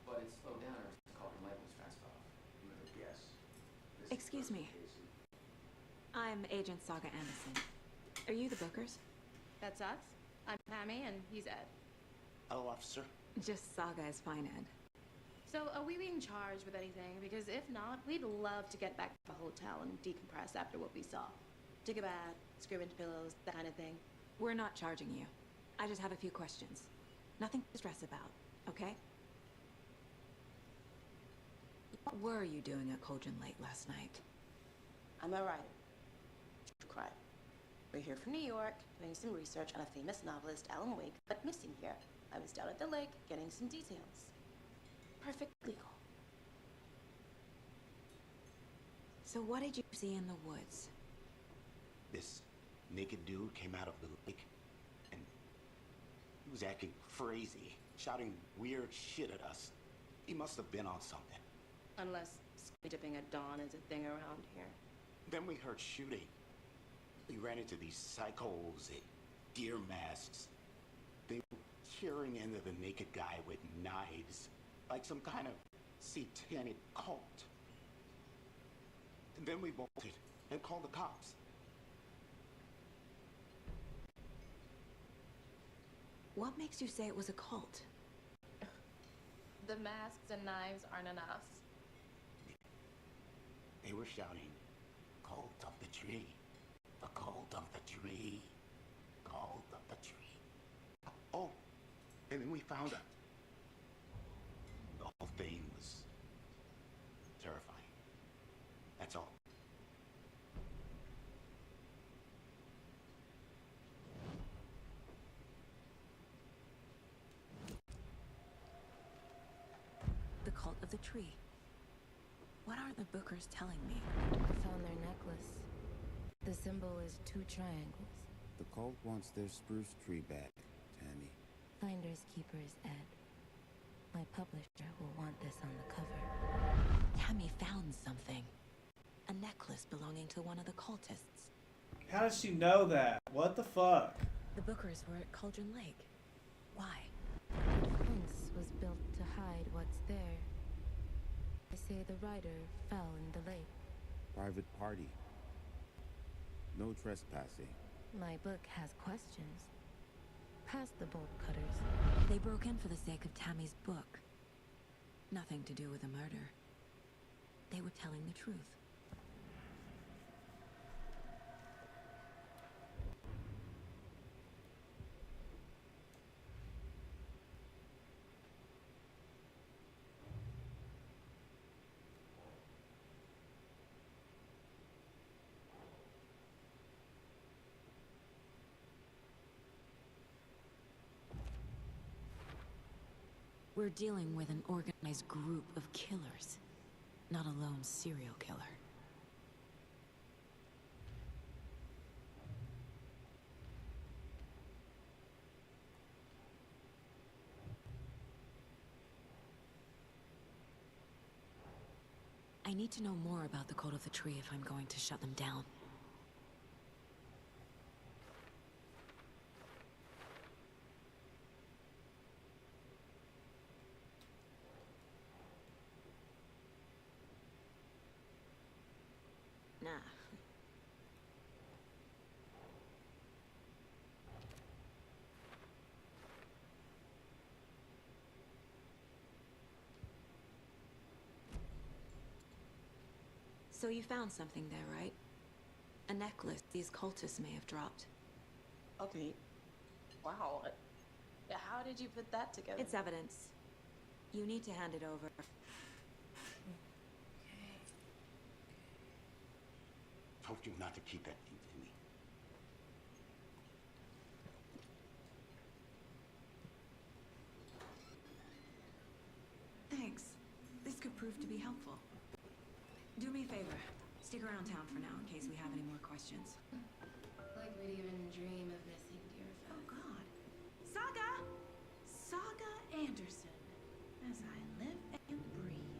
[SPEAKER 14] But it's slowed down ever since Calder Light was fast off.
[SPEAKER 3] You have a guess.
[SPEAKER 9] Excuse me. I'm Agent Saga Anderson. Are you the Bookers?
[SPEAKER 15] That's us. I'm Pammy, and he's Ed.
[SPEAKER 16] Hello, officer.
[SPEAKER 9] Just Saga is fine, Ed.
[SPEAKER 15] So, are we being charged with anything? Because if not, we'd love to get back to the hotel and decompress after what we saw. Take a bath, scream into pillows, that kind of thing.
[SPEAKER 9] We're not charging you. I just have a few questions. Nothing to stress about, okay? What were you doing at Cauldron Lake last night?
[SPEAKER 15] I'm a writer. True crime. We're here from New York, doing some research on a famous novelist, Alan Wake, but missing here. I was down at the lake, getting some details. Perfect legal.
[SPEAKER 9] So what did you see in the woods?
[SPEAKER 16] This naked dude came out of the lake, and he was acting crazy, shouting weird shit at us. He must have been on something.
[SPEAKER 15] Unless dipping at dawn is a thing around here.
[SPEAKER 16] Then we heard shooting. We ran into these psychos in deer masks. They were tearing into the naked guy with knives, like some kind of satanic cult. And then we bolted and called the cops.
[SPEAKER 4] What makes you say it was a cult?
[SPEAKER 15] The masks and knives aren't enough.
[SPEAKER 16] They were shouting, "Cult of the tree, the cult of the tree, cult of the tree." Oh, and then we found out. The whole thing was terrifying. That's all.
[SPEAKER 4] The cult of the tree. What are the Bookers telling me?
[SPEAKER 9] I found their necklace. The symbol is 2 triangles.
[SPEAKER 17] The cult wants their spruce tree back, Tammy.
[SPEAKER 9] Finders keepers, Ed. My publisher will want this on the cover.
[SPEAKER 4] Tammy found something. A necklace belonging to one of the cultists.
[SPEAKER 1] How does she know that? What the fuck?
[SPEAKER 4] The Bookers were at Cauldron Lake. Why?
[SPEAKER 9] The fence was built to hide what's there. They say the rider fell in the lake.
[SPEAKER 17] Private party. No trespassing.
[SPEAKER 9] My book has questions. Past the bolt cutters.
[SPEAKER 4] They broke in for the sake of Tammy's book. Nothing to do with the murder. They were telling the truth. We're dealing with an organized group of killers, not a lone serial killer. I need to know more about the Cult of the Tree if I'm going to shut them down. Nah. So you found something there, right? A necklace these cultists may have dropped.
[SPEAKER 15] Okay. Wow. How did you put that together?
[SPEAKER 4] It's evidence. You need to hand it over.
[SPEAKER 16] Told you not to keep that thing to me.
[SPEAKER 4] Thanks. This could prove to be helpful. Do me a favor. Stick around town for now in case we have any more questions.
[SPEAKER 9] Like we'd even dream of missing dear friends.
[SPEAKER 18] Oh God. Saga! Saga Anderson. As I live and breathe.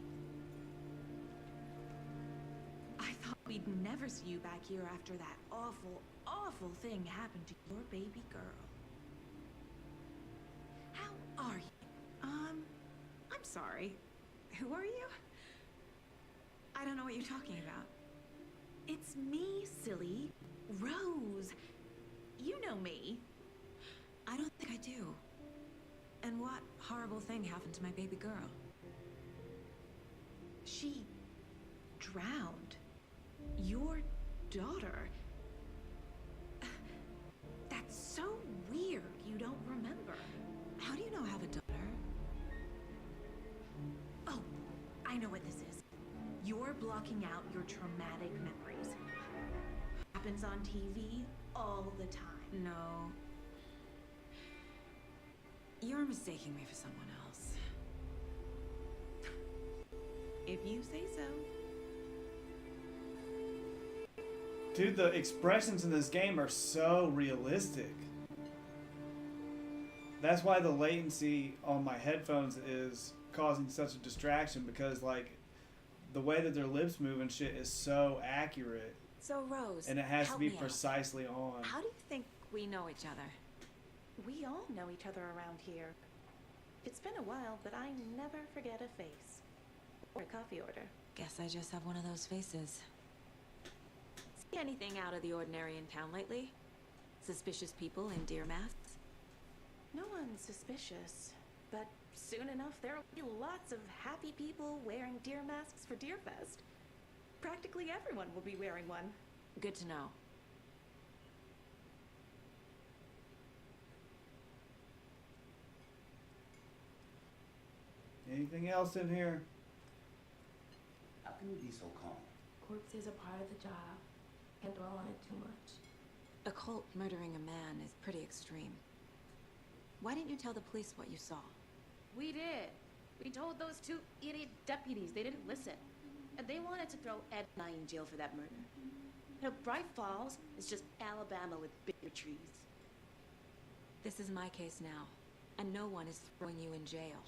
[SPEAKER 18] I thought we'd never see you back here after that awful, awful thing happened to your baby girl. How are you? I'm sorry. Who are you? I don't know what you're talking about. It's me, silly. Rose. You know me.
[SPEAKER 4] I don't think I do. And what horrible thing happened to my baby girl?
[SPEAKER 18] She drowned. Your daughter. That's so weird you don't remember.
[SPEAKER 4] How do you know I have a daughter?
[SPEAKER 18] Oh, I know what this is. You're blocking out your traumatic memories. Happens on TV all the time.
[SPEAKER 4] No. You're mistaking me for someone else.
[SPEAKER 18] If you say so.
[SPEAKER 1] Dude, the expressions in this game are so realistic. That's why the latency on my headphones is causing such a distraction, because like the way that their lips move and shit is so accurate.
[SPEAKER 4] So, Rose,
[SPEAKER 1] And it has to
[SPEAKER 4] help
[SPEAKER 1] be
[SPEAKER 4] me out.
[SPEAKER 1] precisely on.
[SPEAKER 4] How do you think we know each other?
[SPEAKER 15] We all know each other around here. It's been a while, but I never forget a face. Or a coffee order.
[SPEAKER 4] Guess I just have one of those faces. See anything out of the ordinary in town lately? Suspicious people in deer masks?
[SPEAKER 15] No one's suspicious, but soon enough there will be lots of happy people wearing deer masks for Deerfest. Practically everyone will be wearing one.
[SPEAKER 4] Good to know.
[SPEAKER 1] Anything else in here?
[SPEAKER 16] How can you be so calm?
[SPEAKER 5] Corpses are part of the job. Can't dwell on it too much.
[SPEAKER 4] A cult murdering a man is pretty extreme. Why didn't you tell the police what you saw?
[SPEAKER 15] We did. We told those two idiot deputies. They didn't listen. And they wanted to throw Ed and I in jail for that murder. You know, Bright Falls is just Alabama with bigger trees.
[SPEAKER 4] This is my case now, and no one is throwing you in jail.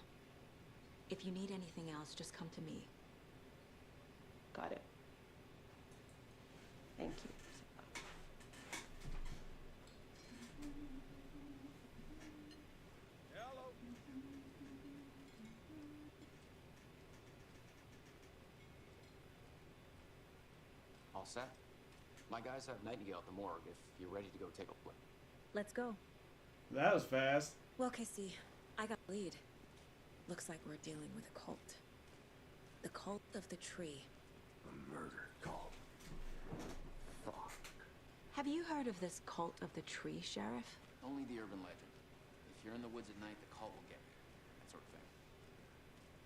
[SPEAKER 4] If you need anything else, just come to me.
[SPEAKER 15] Got it. Thank you.
[SPEAKER 10] Hello.
[SPEAKER 14] All set? My guys have Nightingale at the morgue if you're ready to go take a look.
[SPEAKER 4] Let's go.
[SPEAKER 1] That was fast.
[SPEAKER 4] Well, Casey, I got a lead. Looks like we're dealing with a cult. The cult of the tree.
[SPEAKER 3] A murder cult. Fuck.
[SPEAKER 4] Have you heard of this cult of the tree, Sheriff?
[SPEAKER 14] Only the urban legend. If you're in the woods at night, the cult will get you. That sort of thing.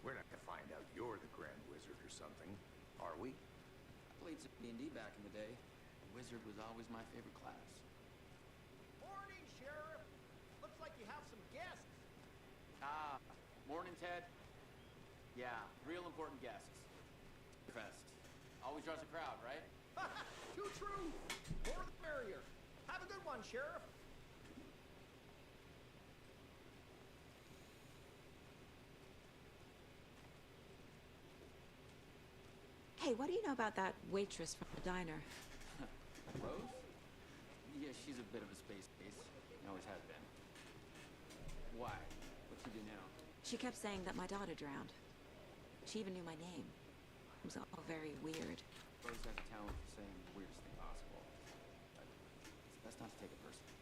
[SPEAKER 3] We're not gonna find out you're the Grand Wizard or something, are we?
[SPEAKER 14] I played some D&D back in the day. The wizard was always my favorite class.
[SPEAKER 10] Morning, Sheriff. Looks like you have some guests.
[SPEAKER 14] Ah, morning, Ted. Yeah, real important guests. Fest. Always draws a crowd, right?
[SPEAKER 10] Too true. More the merrier. Have a good one, Sheriff.
[SPEAKER 4] Hey, what do you know about that waitress from the diner?
[SPEAKER 14] Rose? Yeah, she's a bit of a space case. Always has been. Why? What'd she do now?
[SPEAKER 4] She kept saying that my daughter drowned. She even knew my name. It was all very weird.
[SPEAKER 14] Rose has a talent for saying the weirdest thing possible. But it's best not to take it personally.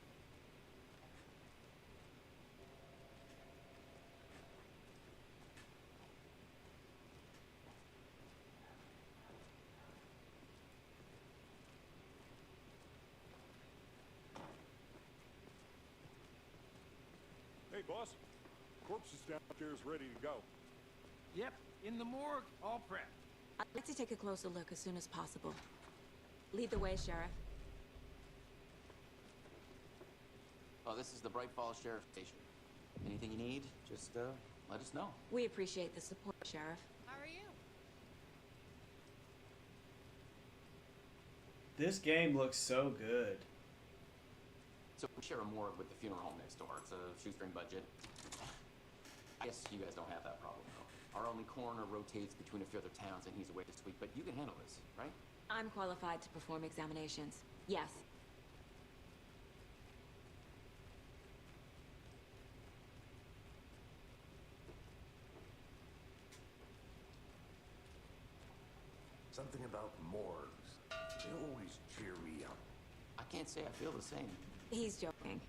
[SPEAKER 7] Hey, boss. Corpse is downstairs ready to go.
[SPEAKER 10] Yep, in the morgue, all prepped.
[SPEAKER 4] I'd like to take a closer look as soon as possible. Lead the way, Sheriff.
[SPEAKER 14] Oh, this is the Bright Falls Sheriff Station. Anything you need, just let us know.
[SPEAKER 4] We appreciate the support, Sheriff.
[SPEAKER 9] How are you?
[SPEAKER 1] This game looks so good.
[SPEAKER 14] So we share a morgue with the funeral home next door. It's a shoestring budget. I guess you guys don't have that problem, though. Our only coroner rotates between a few other towns, and he's away this week. But you can handle this, right?
[SPEAKER 4] I'm qualified to perform examinations. Yes.
[SPEAKER 3] Something about morgues. They always cheer me up.
[SPEAKER 14] I can't say I feel the same.
[SPEAKER 4] He's joking.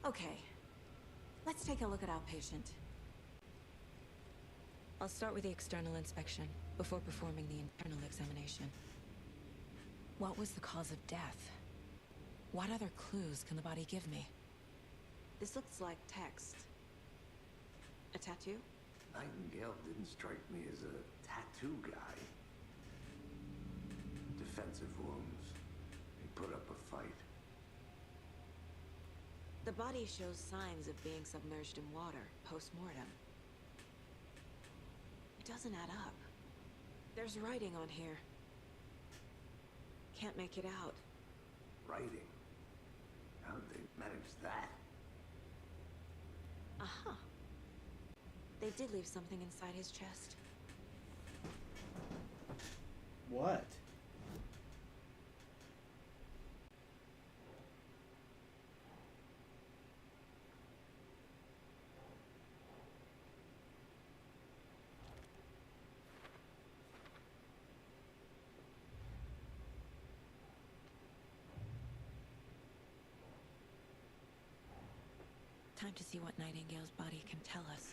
[SPEAKER 4] Okay, let's take a look at our patient. I'll start with the external inspection before performing the internal examination. What was the cause of death? What other clues can the body give me? This looks like text. A tattoo?
[SPEAKER 3] Nightingale didn't strike me as a tattoo guy. Defensive wounds. He put up a fight.
[SPEAKER 4] The body shows signs of being submerged in water post-mortem.
[SPEAKER 9] doesn't add up. There's writing on here. Can't make it out.
[SPEAKER 3] Writing? How did they manage that?
[SPEAKER 9] Uh-huh. They did leave something inside his chest.
[SPEAKER 1] What?
[SPEAKER 9] Time to see what Nightingale's body can tell us.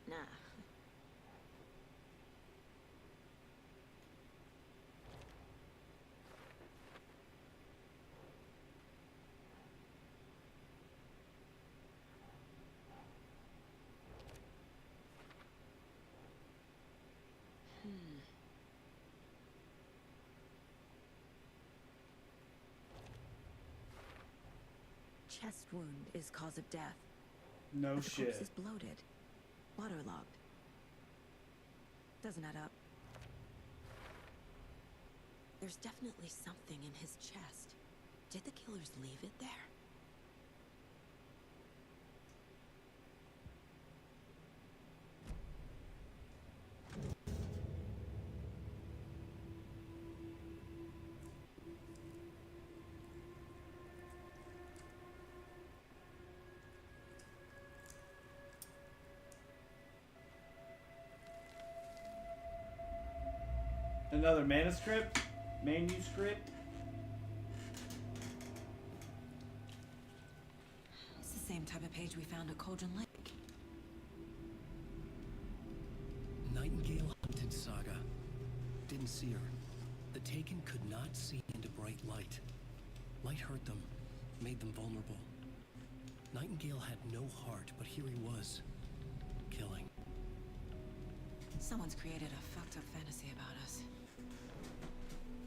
[SPEAKER 9] Nah. Chest wound is cause of death.
[SPEAKER 1] No
[SPEAKER 9] but the
[SPEAKER 1] shit.
[SPEAKER 9] corpse is bloated, waterlogged. Doesn't add up. There's definitely something in his chest. Did the killers leave it there?
[SPEAKER 1] Another manuscript? Manuscript?
[SPEAKER 9] It's the same type of page we found at Cauldron Lake.
[SPEAKER 2] Nightingale hunted Saga. Didn't see her. The Taken could not see into bright light. Light hurt them, made them vulnerable. Nightingale had no heart, but here he was, killing.
[SPEAKER 9] Someone's created a fucked up fantasy about us.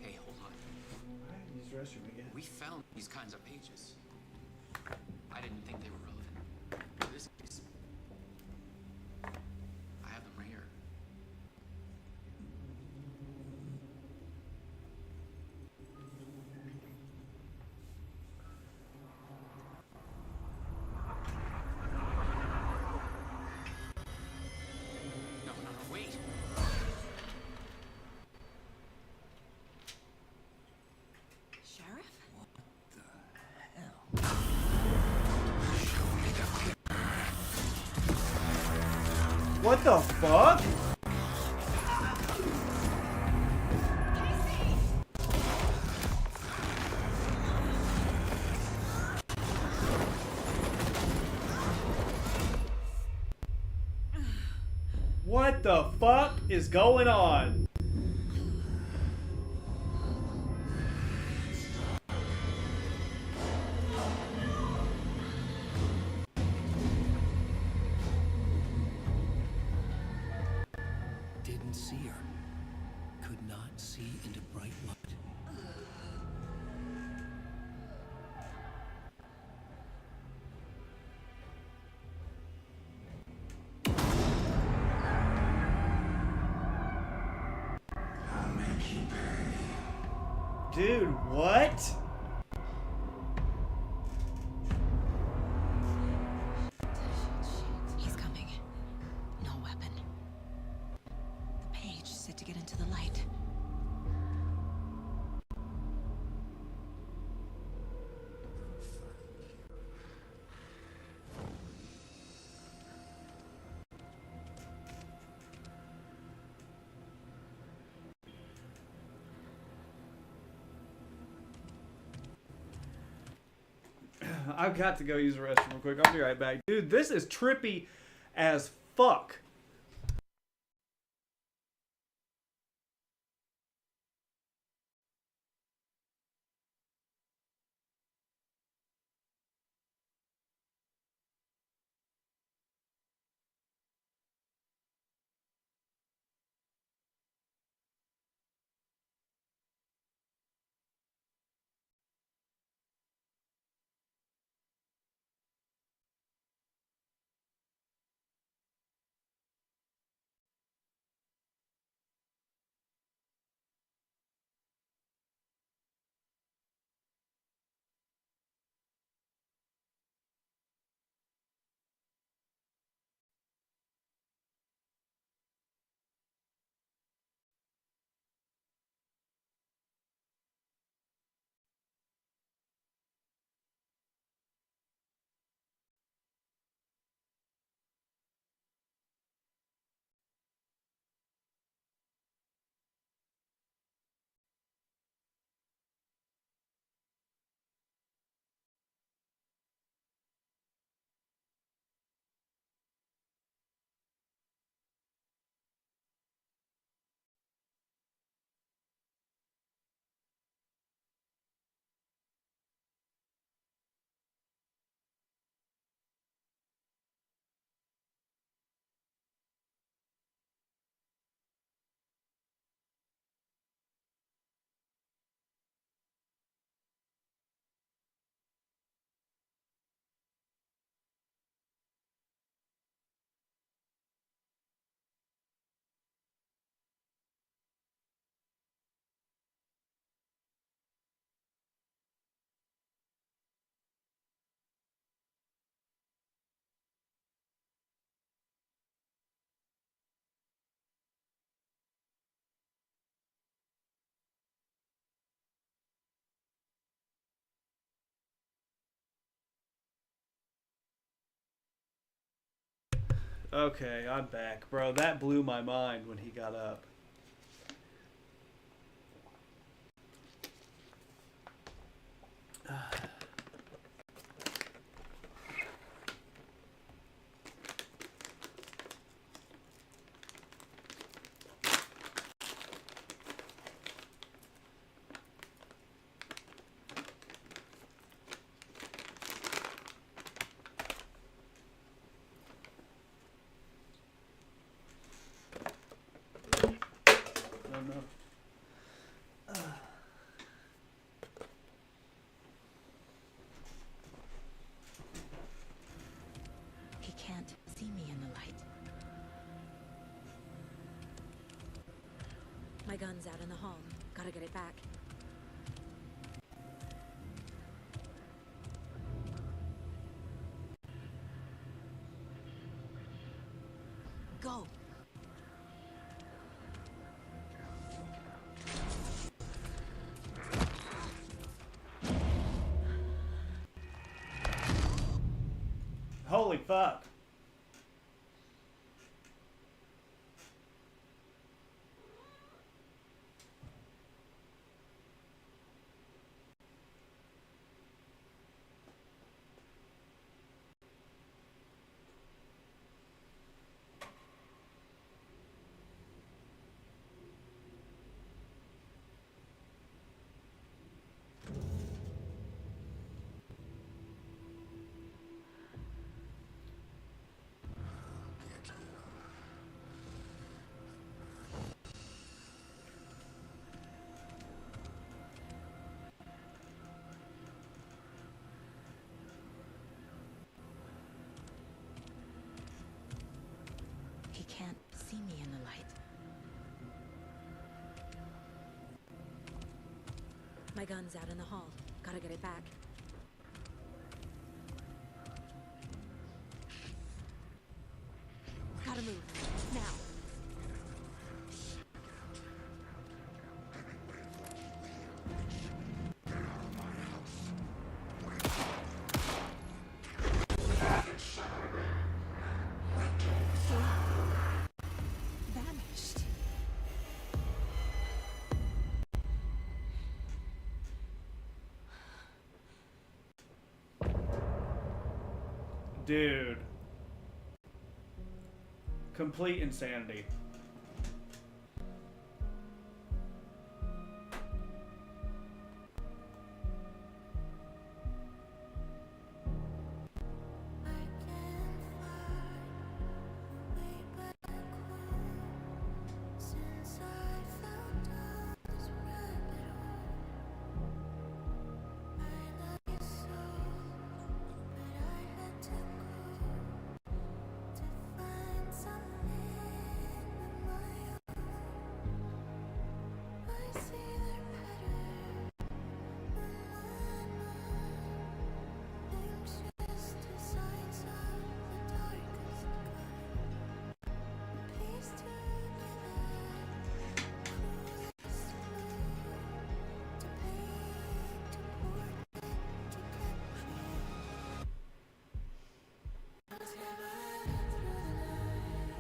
[SPEAKER 14] Hey, hold on.
[SPEAKER 1] Use the restroom again.
[SPEAKER 14] We found these kinds of pages. I didn't think they were relevant. For this case, I have them right here. No, wait.
[SPEAKER 9] Sheriff?
[SPEAKER 1] What the fuck? What the fuck is going on?
[SPEAKER 2] Didn't see her. Could not see into bright light.
[SPEAKER 1] Dude, what?
[SPEAKER 9] He's coming. No weapon. The page said to get into the light.
[SPEAKER 1] I've got to go use the restroom real quick. I'll be right back. Dude, this is trippy as fuck. Okay, I'm back. Bro, that blew my mind when he got up.
[SPEAKER 4] He can't see me in the light. My gun's out in the hall. Gotta get it back. Go!
[SPEAKER 1] Holy fuck.
[SPEAKER 4] He can't see me in the light. My gun's out in the hall. Gotta get it back. Gotta move. Now. Vanished.
[SPEAKER 1] Dude. Complete insanity.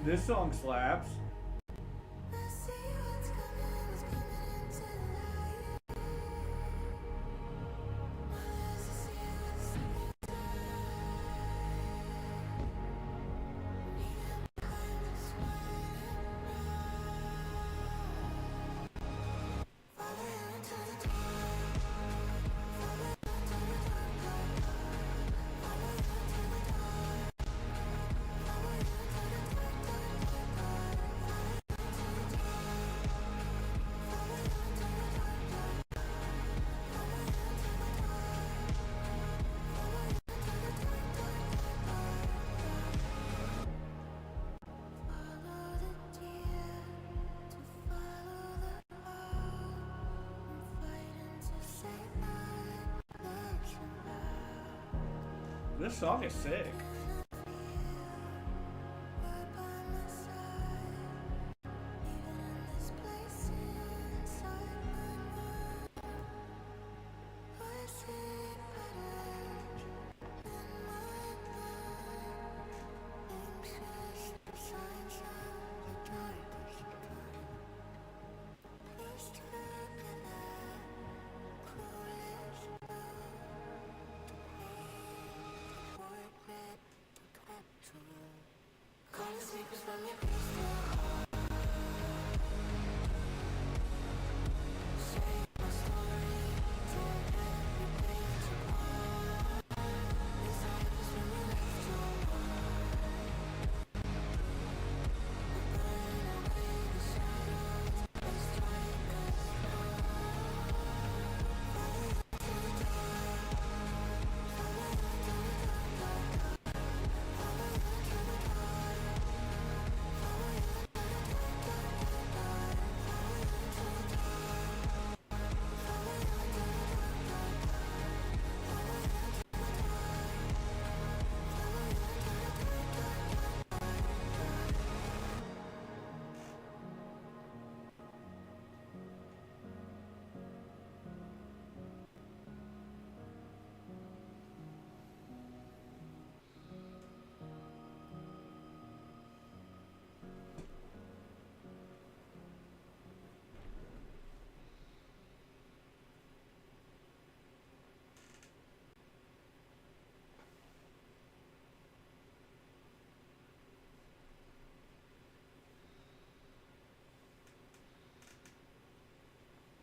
[SPEAKER 1] This song slaps. This song is sick.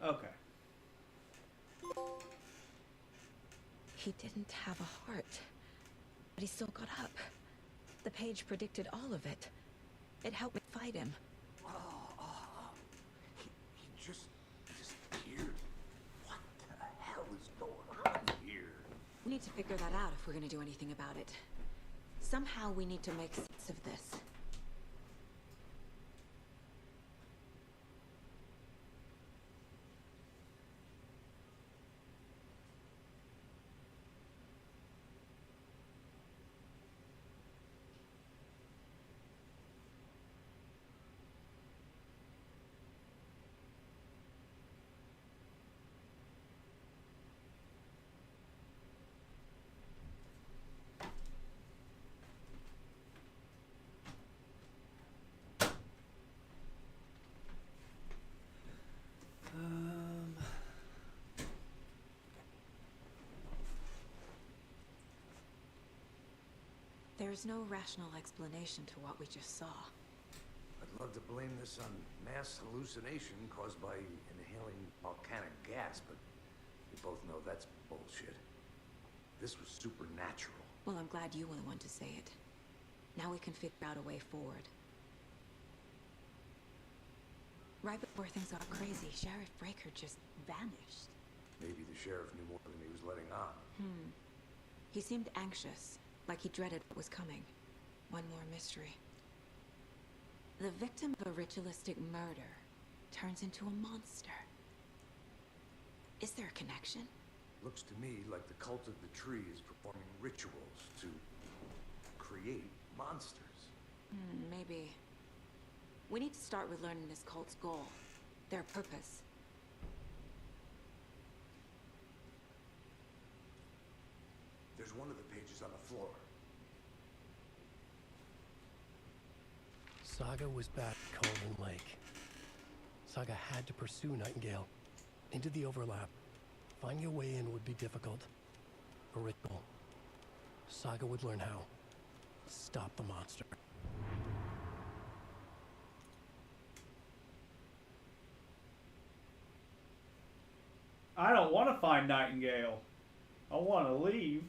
[SPEAKER 1] Okay.
[SPEAKER 9] He didn't have a heart, but he still got up. The page predicted all of it. It helped me fight him.
[SPEAKER 3] He just disappeared. What the hell is going on here?
[SPEAKER 9] We need to figure that out if we're gonna do anything about it. Somehow we need to make sense of this. There's no rational explanation to what we just saw.
[SPEAKER 3] I'd love to blame this on mass hallucination caused by inhaling volcanic gas, but we both know that's bullshit. This was supernatural.
[SPEAKER 9] Well, I'm glad you were the one to say it. Now we can figure out a way forward. Right before things got crazy, Sheriff Breaker just vanished.
[SPEAKER 3] Maybe the sheriff knew more than he was letting on.
[SPEAKER 9] He seemed anxious, like he dreaded what was coming. One more mystery. The victim of a ritualistic murder turns into a monster. Is there a connection?
[SPEAKER 3] Looks to me like the cult of the tree is performing rituals to create monsters.
[SPEAKER 9] Maybe. We need to start with learning this cult's goal, their purpose.
[SPEAKER 3] There's one of the pages on the floor.
[SPEAKER 2] Saga was back at Calden Lake. Saga had to pursue Nightingale. Into the overlap. Finding a way in would be difficult. A ritual. Saga would learn how. Stop the monster.
[SPEAKER 1] I don't want to find Nightingale. I want to leave.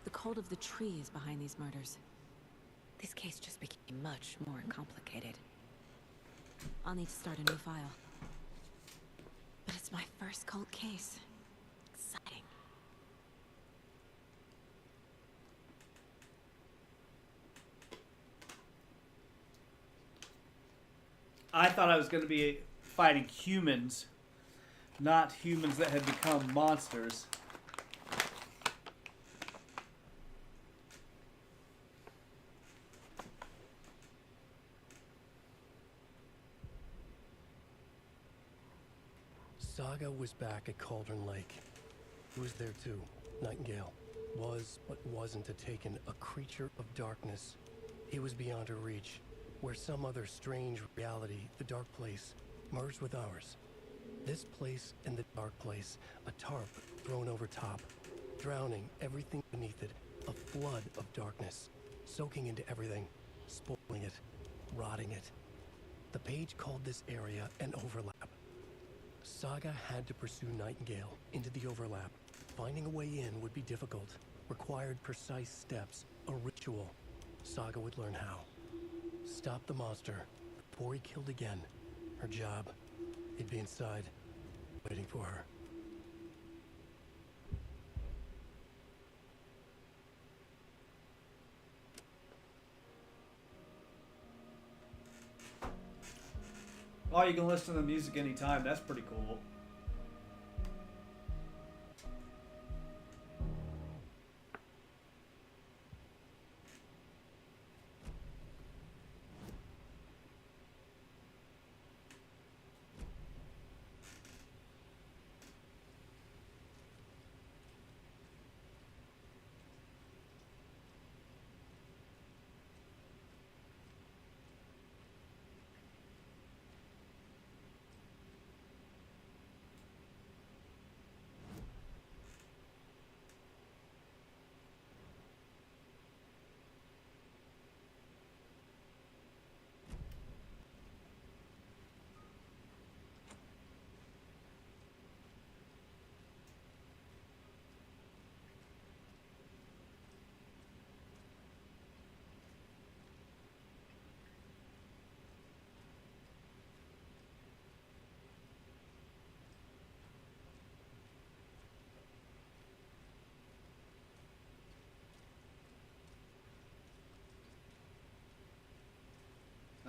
[SPEAKER 4] The cult of the tree is behind these murders. This case just became much more complicated. I'll need to start a new file. But it's my first cult case. Exciting.
[SPEAKER 1] I thought I was going to be fighting humans, not humans that had become monsters.
[SPEAKER 2] Saga was back at Cauldron Lake. He was there too. Nightingale was, but wasn't a taken, a creature of darkness. He was beyond her reach, where some other strange reality, the dark place, merged with ours. This place and the dark place, a tarp thrown over top, drowning everything beneath it, a flood of darkness, soaking into everything, spoiling it, rotting it. The page called this area an overlap. Saga had to pursue Nightingale into the overlap. Finding a way in would be difficult, required precise steps, a ritual. Saga would learn how. Stop the monster before he killed again. Her job, he'd be inside, waiting for her.
[SPEAKER 1] Oh, you can listen to the music anytime. That's pretty cool.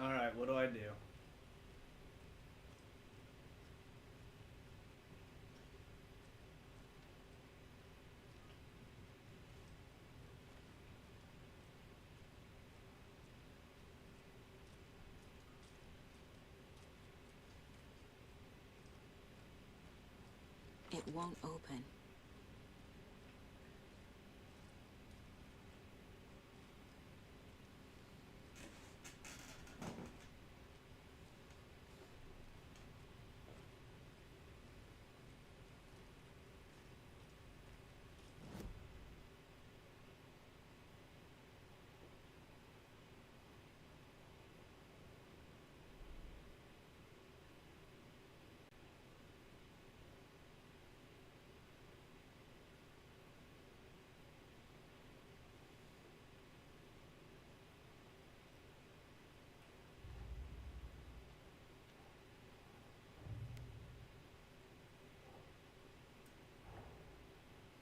[SPEAKER 1] Alright, what do I do?
[SPEAKER 4] It won't open.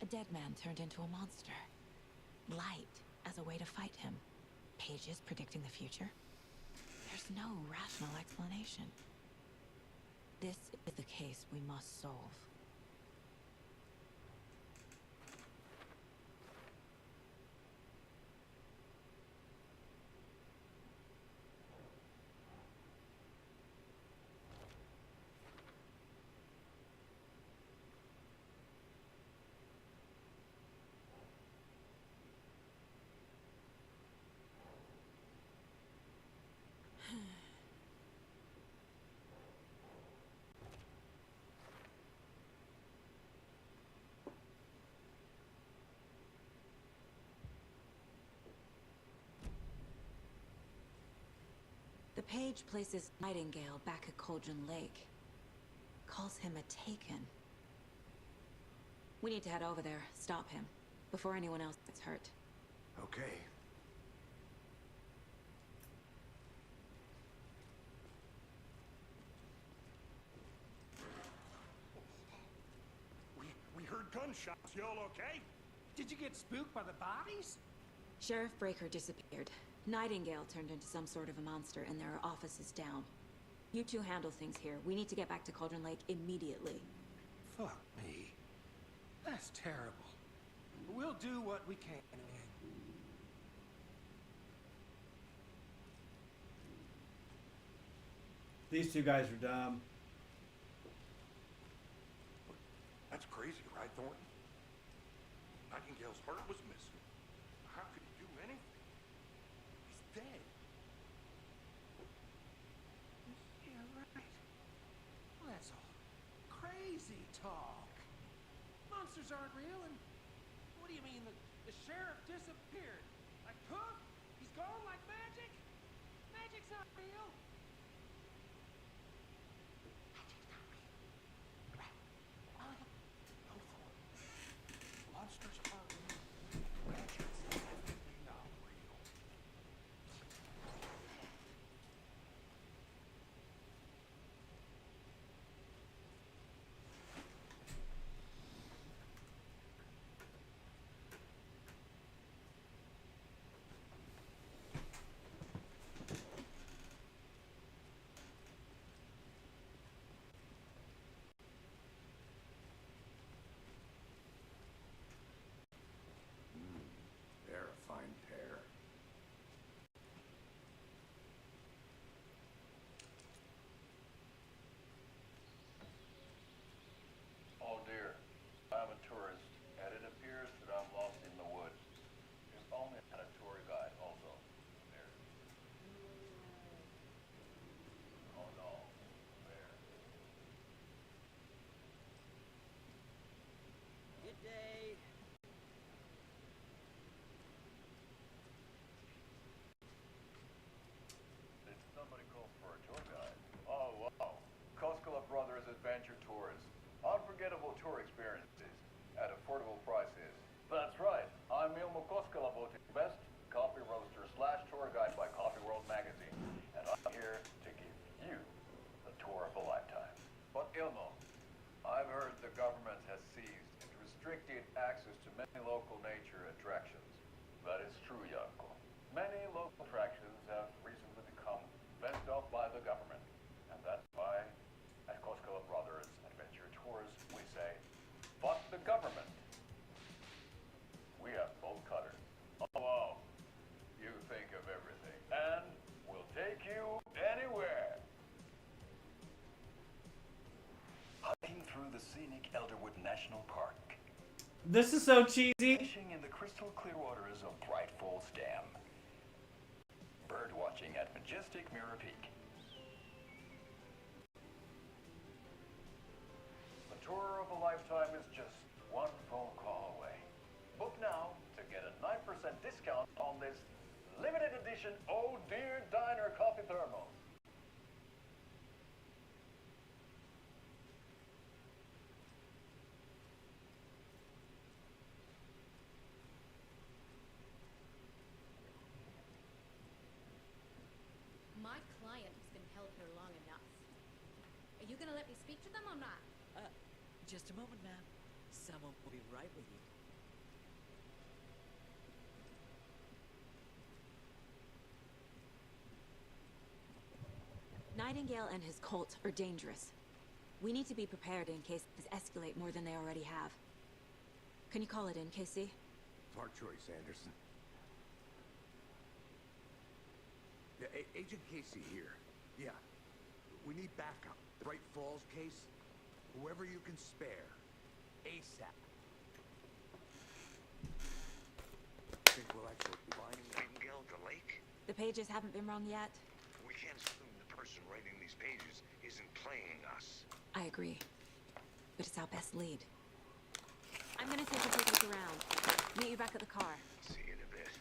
[SPEAKER 4] A dead man turned into a monster. Light as a way to fight him. Pages predicting the future. There's no rational explanation. This is the case we must solve. The page places Nightingale back at Cauldron Lake. Calls him a taken. We need to head over there, stop him. before anyone else gets hurt.
[SPEAKER 3] Okay.
[SPEAKER 10] We heard gunshots. Y'all okay? Did you get spooked by the bodies?
[SPEAKER 4] Sheriff Breaker disappeared. Nightingale turned into some sort of a monster, and there are offices down. You two handle things here. We need to get back to Cauldron Lake immediately.
[SPEAKER 10] Fuck me. That's terrible. We'll do what we can.
[SPEAKER 1] These two guys are dumb.
[SPEAKER 7] That's crazy, right, Thornton? Nightingale's heart was missing. How could he do anything? He's dead.
[SPEAKER 10] Yeah, right. Well, that's all crazy talk. Monsters aren't real, and what do you mean the sheriff disappeared? Like poof? He's gone like magic? Magic's not real.
[SPEAKER 7] Monsters aren't real. Magic's definitely not real.
[SPEAKER 3] They're a fine pair.
[SPEAKER 19] Oh dear, I'm a tourist, and it appears that I'm lost in the woods. There's only a tour guide also. There. Oh no, there.
[SPEAKER 20] Good day.
[SPEAKER 19] Did somebody call for a tour guide? Oh wow, Koskela Brothers Adventure Tours. Unforgettable tour experiences at affordable prices. That's right. I'm Ilmo Koskela, voted best coffee roaster / tour guide by Coffee World magazine, and I'm here to give you a tour of a lifetime. But Ilmo, I've heard the government has seized and restricted access to many local nature attractions. That is true, Janko. Many local attractions have recently become fenced off by the government, and that's why at Koskela Brothers Adventure Tours we say, fuck the government. We have bolt cutters. Oh wow, you think of everything, and we'll take you anywhere. Hiking through the scenic Elderwood National Park.
[SPEAKER 1] This is so cheesy.
[SPEAKER 19] Fishing in the crystal clear waters of Bright Falls Dam. Bird watching at majestic Mirror Peak. The tour of a lifetime is just one phone call away. Book now to get a 9% discount on this limited edition Oh Dear Diner coffee thermos.
[SPEAKER 9] My client has been held here long enough. Are you gonna let me speak to them or not?
[SPEAKER 20] Just a moment, ma'am. Someone will be right with you.
[SPEAKER 4] Nightingale and his cult are dangerous. We need to be prepared in case things escalate more than they already have. Can you call it in, KC?
[SPEAKER 3] Smart choice, Anderson. Yeah, Agent Casey here. Yeah. We need backup. Bright Falls case? Whoever you can spare. ASAP. Think we'll actually find
[SPEAKER 8] Nightingale at the lake?
[SPEAKER 4] The pages haven't been wrong yet.
[SPEAKER 8] We can't assume the person writing these pages isn't playing us.
[SPEAKER 4] I agree. But it's our best lead. I'm gonna take a quick look around. Meet you back at the car.
[SPEAKER 8] See you in a bit.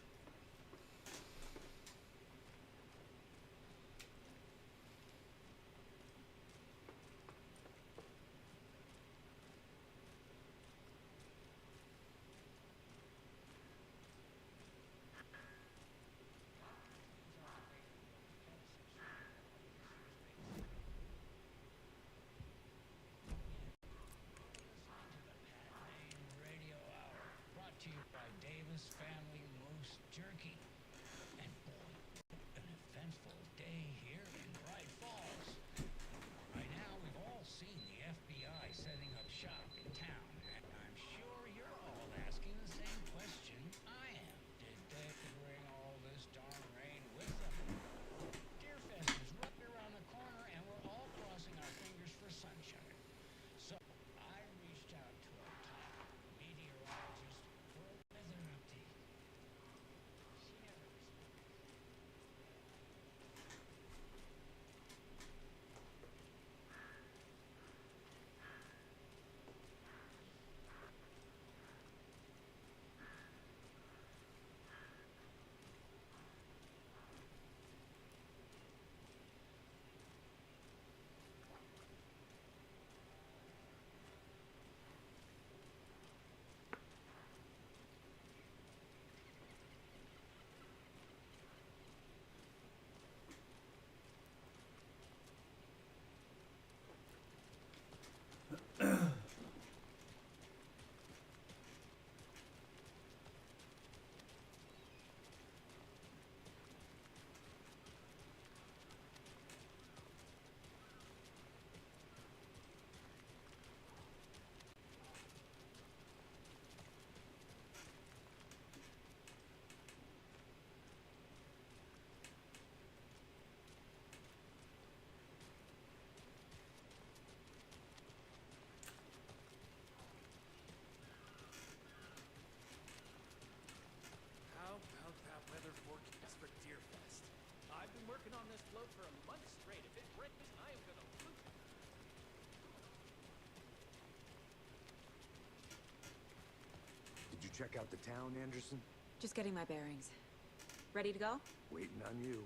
[SPEAKER 10] this float for a month straight. If it breaks, I am gonna lose it.
[SPEAKER 3] Did you check out the town, Anderson?
[SPEAKER 4] Just getting my bearings. Ready to go?
[SPEAKER 3] Waiting on you.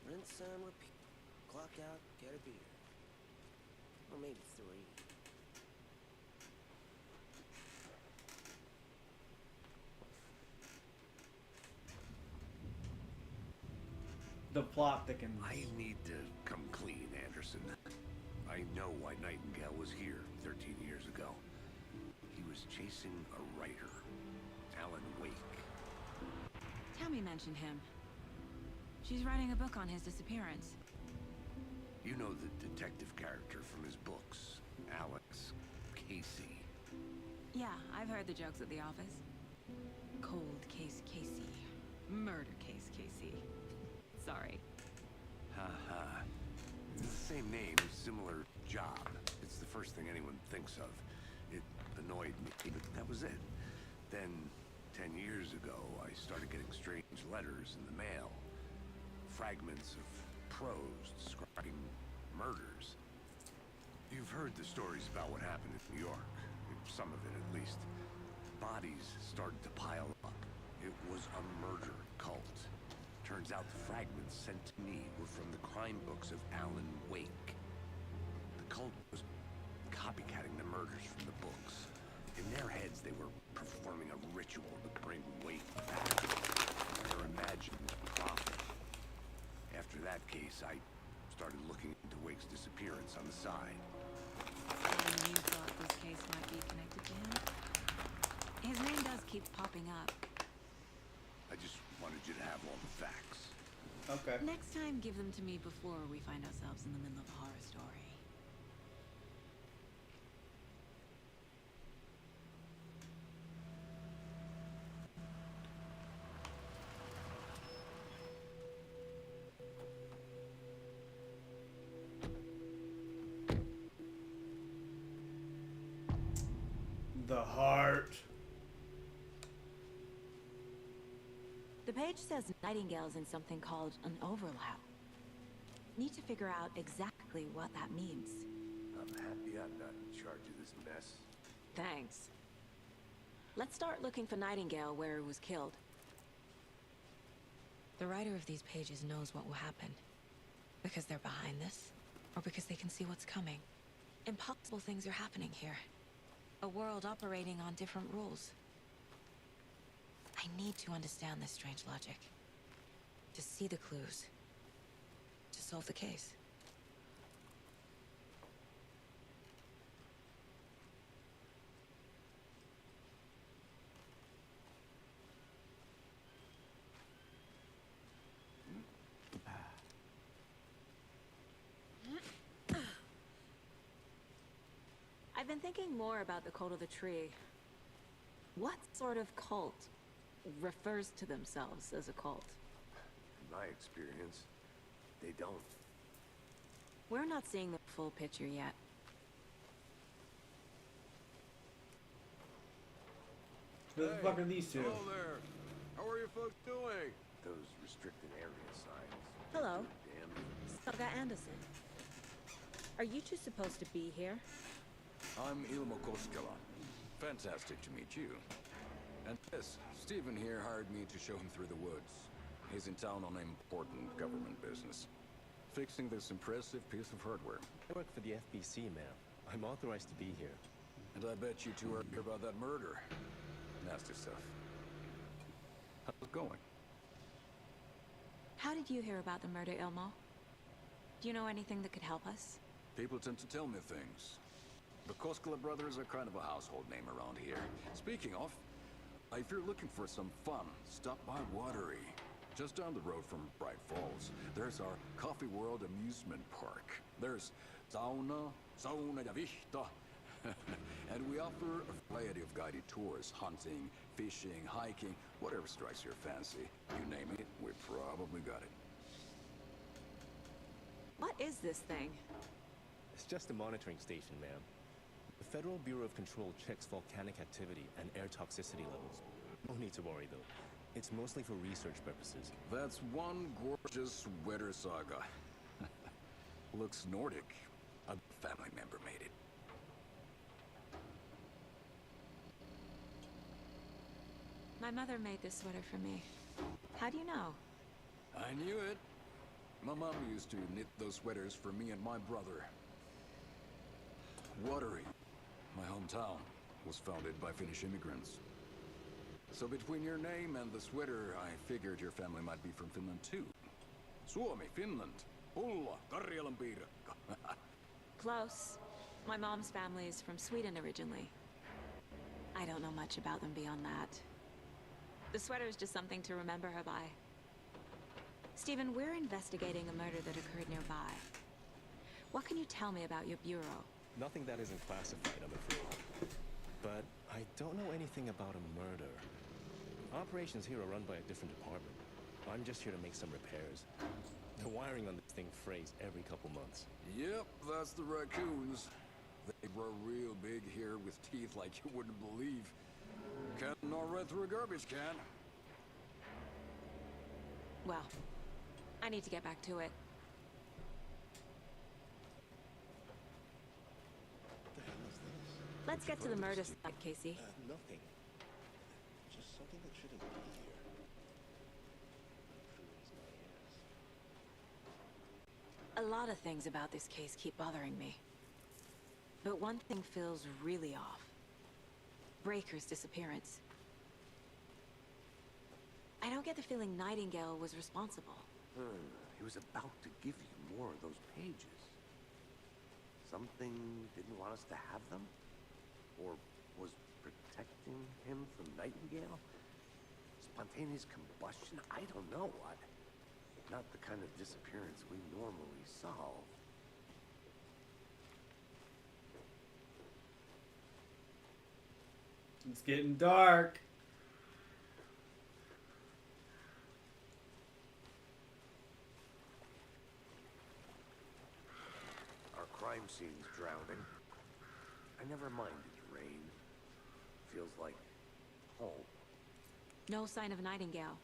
[SPEAKER 21] Rinse and repeat. Clock out, get a beer. Or maybe 3.
[SPEAKER 1] The plot thickens.
[SPEAKER 3] I need to come clean, Anderson. I know why Nightingale was here 13 years ago. He was chasing a writer, Alan Wake.
[SPEAKER 4] Tammy mentioned him. She's writing a book on his disappearance.
[SPEAKER 3] You know the detective character from his books, Alex Casey.
[SPEAKER 4] Yeah, I've heard the jokes at the office. Cold case Casey. Murder case Casey. Sorry.
[SPEAKER 3] Ha. It's the same name, similar job. It's the first thing anyone thinks of. It annoyed me, but that was it. Then, 10 years ago, I started getting strange letters in the mail. Fragments of prose describing murders. You've heard the stories about what happened in New York. Some of it, at least. Bodies started to pile up. It was a murder cult. Turns out the fragments sent to me were from the crime books of Alan Wake. The cult was copycatting the murders from the books. In their heads, they were performing a ritual to bring Wake back. Their imagined prophet. After that case, I started looking into Wake's disappearance on the side.
[SPEAKER 4] And you thought this case might be connected to him? His name does keep popping up.
[SPEAKER 3] I just wanted you to have all the facts.
[SPEAKER 1] Okay.
[SPEAKER 4] Next time, give them to me before we find ourselves in the middle of a horror story.
[SPEAKER 1] The heart.
[SPEAKER 4] The page says Nightingale's in something called an overlap. Need to figure out exactly what that means.
[SPEAKER 3] I'm happy I'm not in charge of this mess.
[SPEAKER 4] Thanks. Let's start looking for Nightingale where he was killed. The writer of these pages knows what will happen. Because they're behind this, or because they can see what's coming. Impossible things are happening here. A world operating on different rules. I need to understand this strange logic. To see the clues. To solve the case. I've been thinking more about the cult of the tree. What sort of cult refers to themselves as a cult?
[SPEAKER 3] In my experience, they don't.
[SPEAKER 4] We're not seeing the full picture yet.
[SPEAKER 1] Who the fuck are these two?
[SPEAKER 22] Hello there. How are you folks doing?
[SPEAKER 3] Those restricted area signs.
[SPEAKER 4] Hello.
[SPEAKER 3] Damn.
[SPEAKER 4] Saga Anderson. Are you two supposed to be here?
[SPEAKER 22] I'm Ilmo Koskela. Fantastic to meet you. And yes, Stephen here hired me to show him through the woods. He's in town on important government business. Fixing this impressive piece of hardware.
[SPEAKER 23] I work for the FBC, ma'am. I'm authorized to be here.
[SPEAKER 22] And I bet you two are here about that murder. Nasty stuff. How's it going?
[SPEAKER 4] How did you hear about the murder, Ilmo? Do you know anything that could help us?
[SPEAKER 22] People tend to tell me things. The Koskela brothers are kind of a household name around here. Speaking of, if you're looking for some fun, stop by Watery. Just down the road from Bright Falls, there's our Coffee World amusement park. There's sauna ja vihta. And we offer a variety of guided tours, hunting, fishing, hiking, whatever strikes your fancy. You name it, we probably got it.
[SPEAKER 4] What is this thing?
[SPEAKER 23] It's just a monitoring station, ma'am. The Federal Bureau of Control checks volcanic activity and air toxicity levels. No need to worry, though. It's mostly for research purposes.
[SPEAKER 22] That's one gorgeous sweater saga. Looks Nordic. A family member made it.
[SPEAKER 4] My mother made this sweater for me. How do you know?
[SPEAKER 22] I knew it. My mom used to knit those sweaters for me and my brother. Watery, my hometown, was founded by Finnish immigrants. So between your name and the sweater, I figured your family might be from Finland too. Suomi, Finland. Pulla, Karjalanpiirakka.
[SPEAKER 4] Close. My mom's family is from Sweden originally. I don't know much about them beyond that. The sweater is just something to remember her by. Stephen, we're investigating a murder that occurred nearby. What can you tell me about your bureau?
[SPEAKER 23] Nothing that isn't classified, I'm afraid. But I don't know anything about a murder. Operations here are run by a different department. I'm just here to make some repairs. The wiring on this thing frays every couple months.
[SPEAKER 22] Yep, that's the raccoons. They grow real big here with teeth like you wouldn't believe. Can't gnaw right through a garbage can.
[SPEAKER 4] Well, I need to get back to it.
[SPEAKER 23] What the hell is this?
[SPEAKER 4] Let's get to the murder site, Casey.
[SPEAKER 23] Nothing. Just something that shouldn't be here.
[SPEAKER 4] A lot of things about this case keep bothering me. But one thing feels really off. Breaker's disappearance. I don't get the feeling Nightingale was responsible.
[SPEAKER 3] He was about to give you more of those pages. Something didn't want us to have them? Or was protecting him from Nightingale? Spontaneous combustion? I don't know. Not the kind of disappearance we normally solve.
[SPEAKER 1] It's getting dark.
[SPEAKER 3] Our crime scene's drowning. I never minded rain. Feels like home.
[SPEAKER 4] No sign of Nightingale.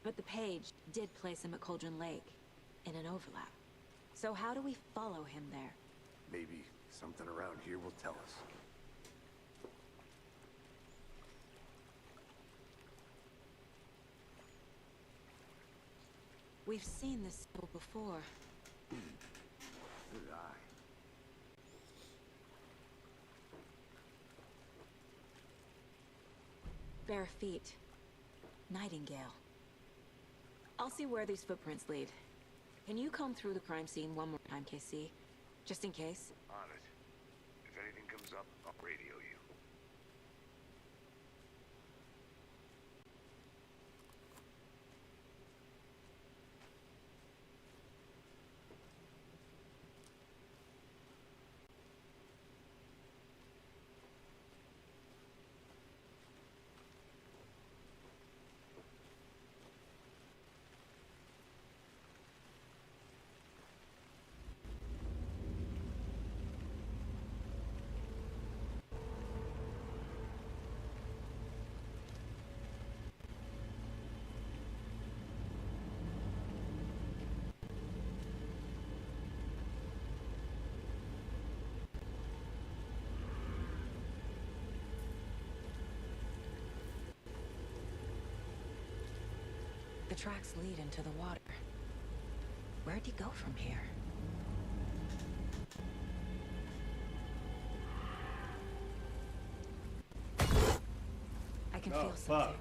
[SPEAKER 4] But the page did place him at Cauldron Lake, in an overlap. So how do we follow him there?
[SPEAKER 3] Maybe something around here will tell us.
[SPEAKER 4] We've seen this symbol before.
[SPEAKER 3] Good eye.
[SPEAKER 4] Bare feet. Nightingale. I'll see where these footprints lead. Can you comb through the crime scene one more time, KC? Just in case?
[SPEAKER 3] On it. If anything comes up, I'll radio you.
[SPEAKER 4] The tracks lead into the water. Where'd he go from here? I can feel something.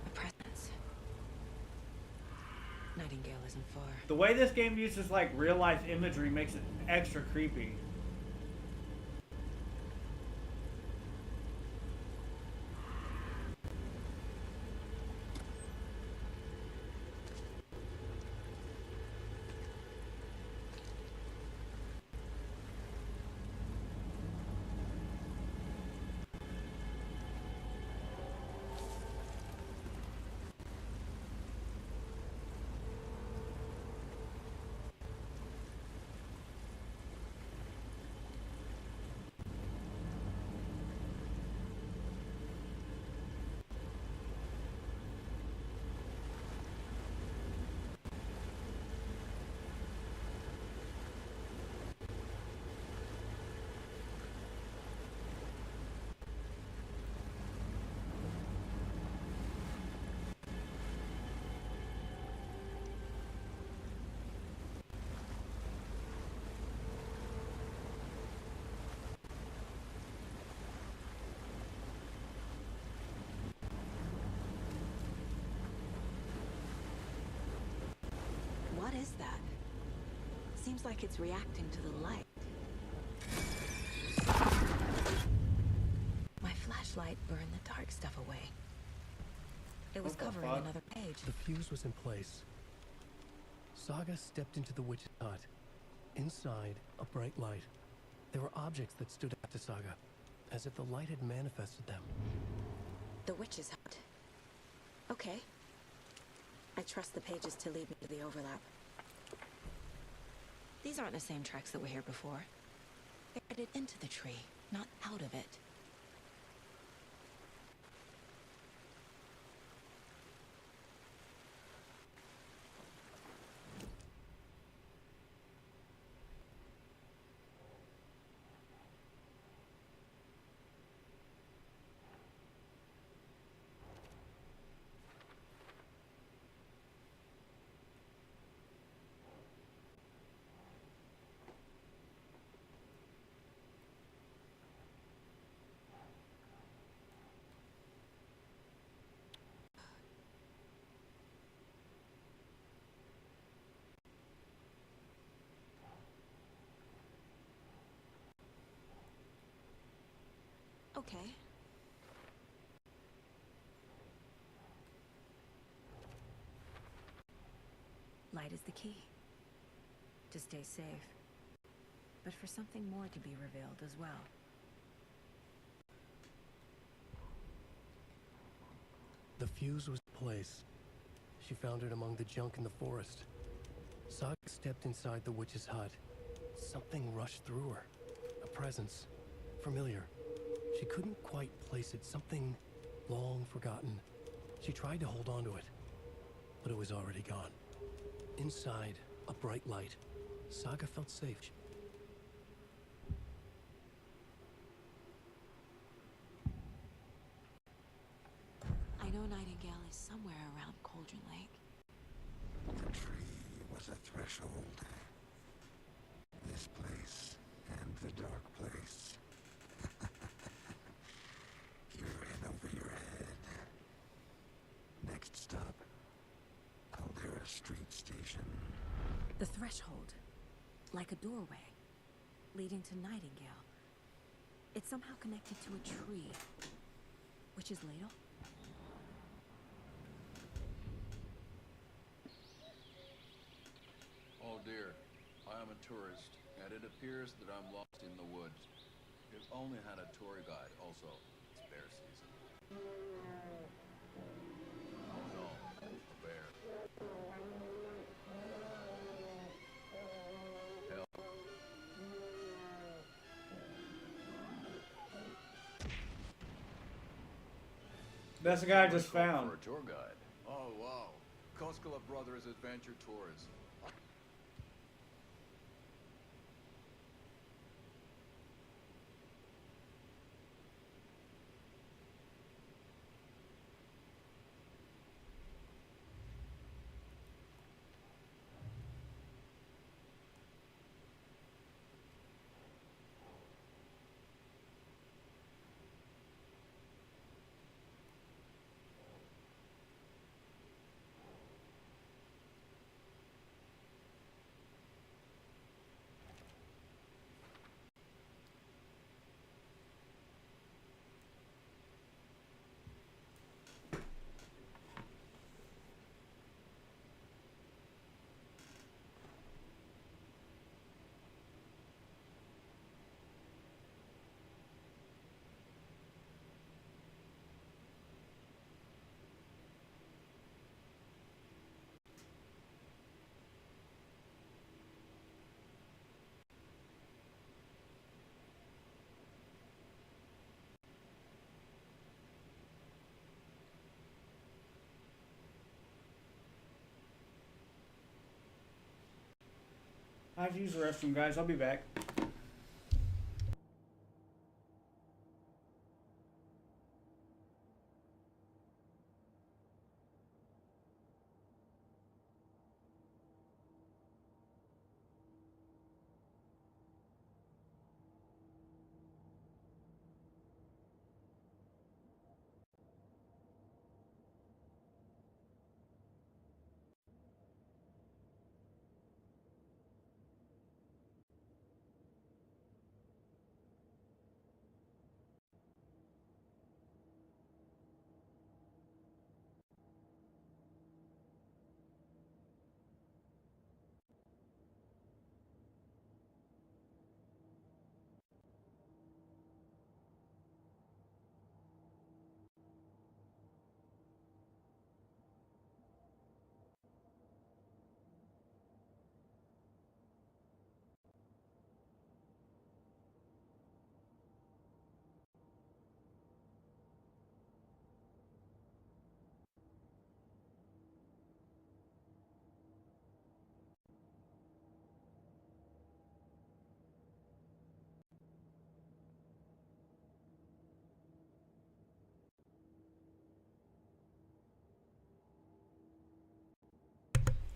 [SPEAKER 4] A presence. Nightingale isn't far.
[SPEAKER 1] The way this game uses like real life imagery makes it extra creepy.
[SPEAKER 4] is that? Seems like it's reacting to the light. My flashlight burned the dark stuff away. It was covering another page.
[SPEAKER 2] The fuse was in place. Saga stepped into the witch's hut. Inside, a bright light. There were objects that stood out to Saga, as if the light had manifested them.
[SPEAKER 4] The witch's hut. Okay. I trust the pages to lead me to the overlap. These aren't the same tracks that were here before. They're headed into the tree, not out of it. Okay. Light is the key. To stay safe. But for something more to be revealed as well.
[SPEAKER 2] The fuse was in place. She found it among the junk in the forest. Saga stepped inside the witch's hut. Something rushed through her. A presence. Familiar. She couldn't quite place it. Something long forgotten. She tried to hold on to it, but it was already gone. Inside, a bright light. Saga felt safe.
[SPEAKER 4] I know Nightingale is somewhere around Cauldron Lake.
[SPEAKER 3] The tree was a threshold. This place and the dark place. You're in over your head. Next stop, Caldera Street Station.
[SPEAKER 4] The threshold. Like a doorway. Leading to Nightingale. It's somehow connected to a tree. Witch's ladle?
[SPEAKER 22] Oh dear, I am a tourist, and it appears that I'm lost in the woods. We've only had a tour guide, also. It's bear season. Oh no, a bear. Help.
[SPEAKER 1] That's the guy I just found.
[SPEAKER 22] For a tour guide. Oh wow, Koskela Brothers Adventure Tours.
[SPEAKER 1] I have to use the restroom, guys. I'll be back.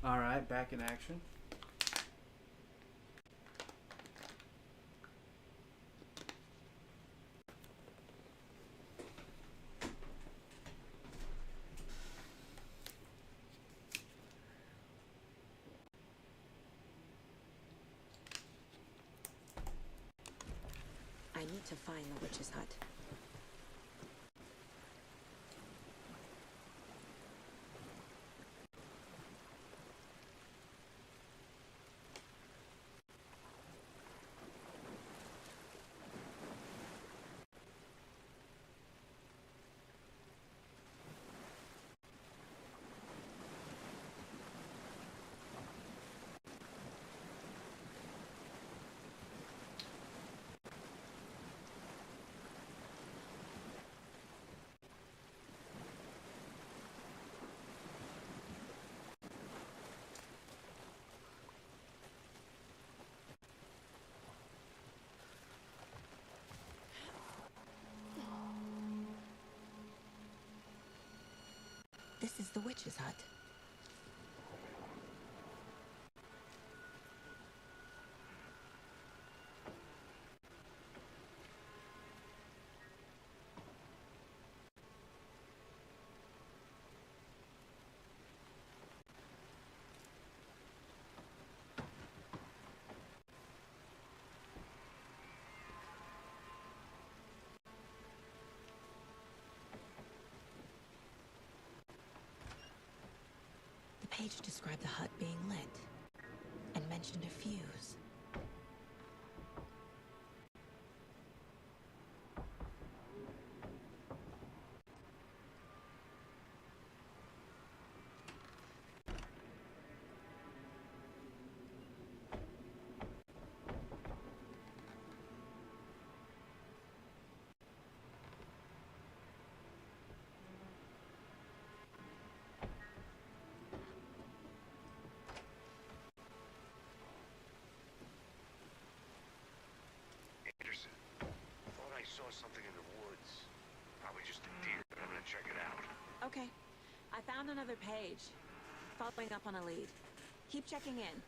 [SPEAKER 1] All right, back in action.
[SPEAKER 4] I need to find the witch's hut. This is the witch's hut. The page described the hut being lit and mentioned a fuse.
[SPEAKER 3] Anderson, thought I saw something in the woods. Probably just a deer, but I'm gonna check it out.
[SPEAKER 4] Okay. I found another page. Following up on a lead. Keep checking in.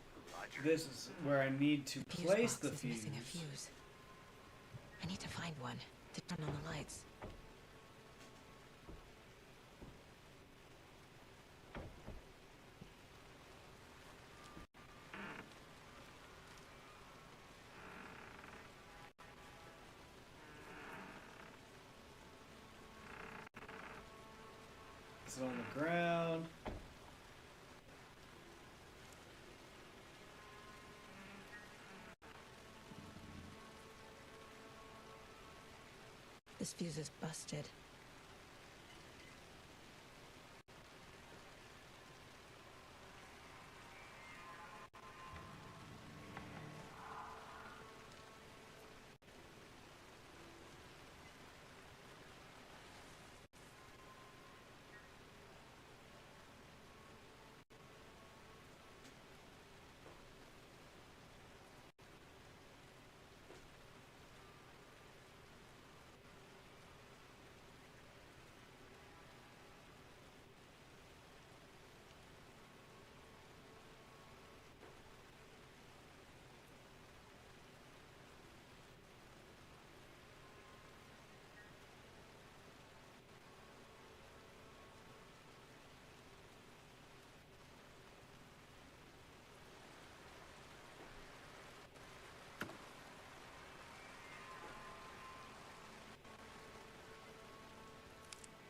[SPEAKER 1] This is where I need to place the
[SPEAKER 4] Is missing a fuse. I need to find one to turn on the lights.
[SPEAKER 1] It's on the ground.
[SPEAKER 4] This fuse is busted.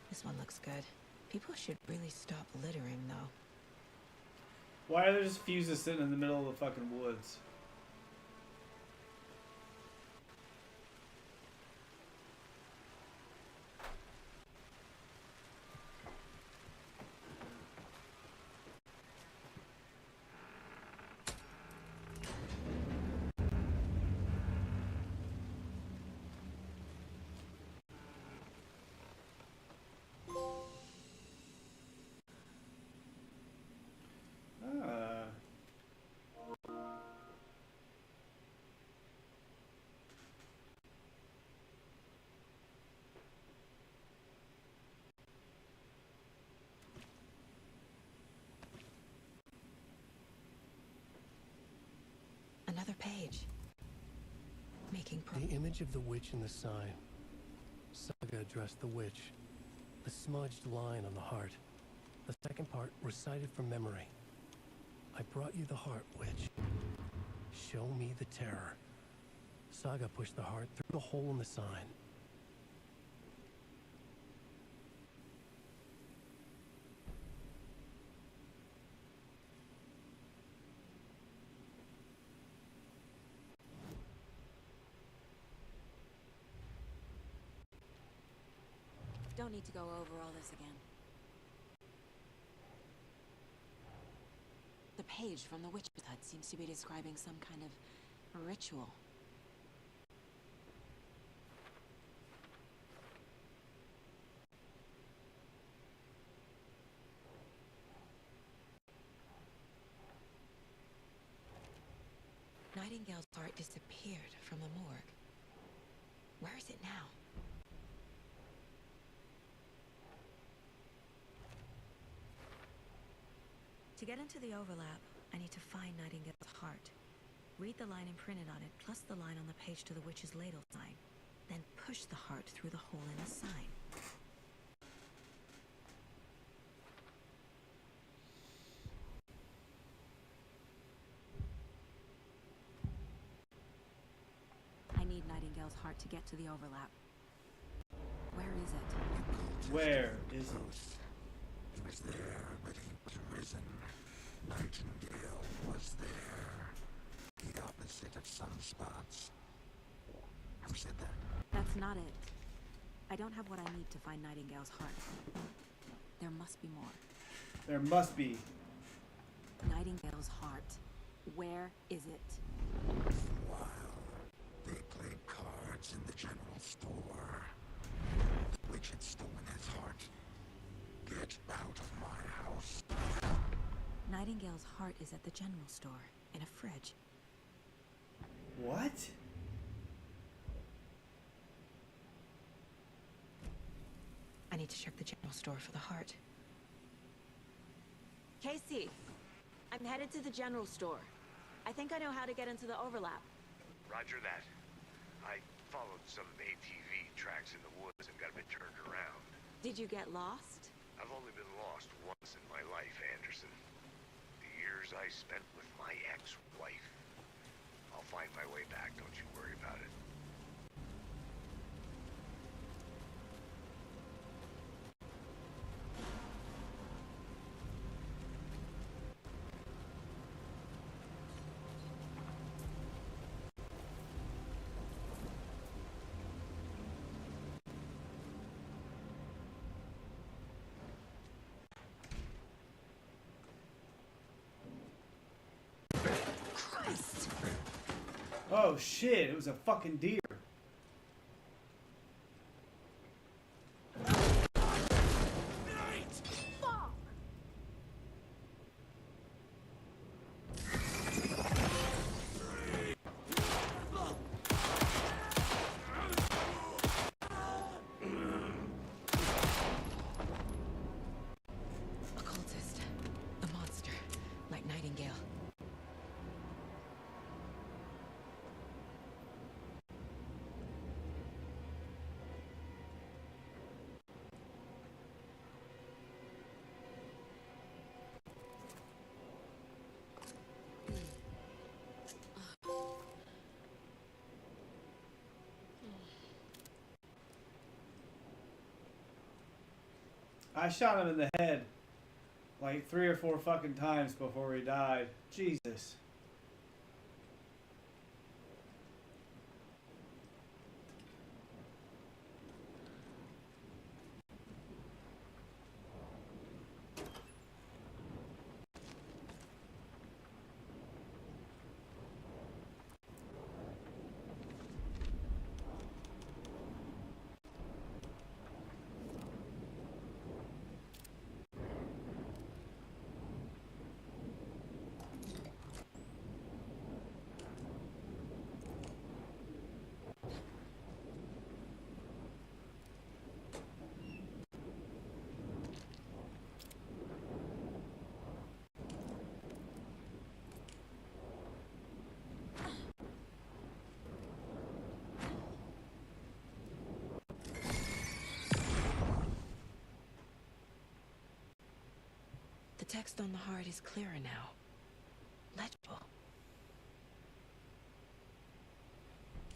[SPEAKER 4] This one looks good. People should really stop littering, though.
[SPEAKER 1] Why are there just fuses sitting in the middle of the fucking woods?
[SPEAKER 4] Another page. Making
[SPEAKER 2] The image of the witch in the sign. Saga addressed the witch. The smudged line on the heart. The second part recited from memory. I brought you the heart, witch. Show me the terror. Saga pushed the heart through the hole in the sign.
[SPEAKER 4] Don't need to go over all this again. The page from the witch's hut seems to be describing some kind of ritual. Nightingale's heart disappeared from the morgue. Where is it now? To get into the overlap, I need to find Nightingale's heart. Read the line imprinted on it, plus the line on the page to the witch's ladle sign. Then push the heart through the hole in the sign. I need Nightingale's heart to get to the overlap. Where is it?
[SPEAKER 1] Where is it?
[SPEAKER 16] He was there, but he was risen. Nightingale was there. The opposite of sunspots. Who said that?
[SPEAKER 4] That's not it. I don't have what I need to find Nightingale's heart. There must be more.
[SPEAKER 1] There must be.
[SPEAKER 4] Nightingale's heart. Where is it?
[SPEAKER 16] While they played cards in the general store, the witch had stolen his heart. Get out of my house.
[SPEAKER 4] Nightingale's heart is at the general store, in a fridge.
[SPEAKER 1] What?
[SPEAKER 4] I need to check the general store for the heart. Casey, I'm headed to the general store. I think I know how to get into the overlap.
[SPEAKER 3] Roger that. I followed some ATV tracks in the woods and got a bit turned around.
[SPEAKER 4] Did you get lost?
[SPEAKER 3] I've only been lost once in my life, Anderson. The years I spent with my ex-wife. I'll find my way back, don't you worry about it.
[SPEAKER 1] Oh shit, it was a fucking deer.
[SPEAKER 4] Occultist. A monster. Like Nightingale.
[SPEAKER 1] I shot him in the head like 3 or 4 fucking times before he died. Jesus.
[SPEAKER 4] The text on the heart is clearer now. Legible.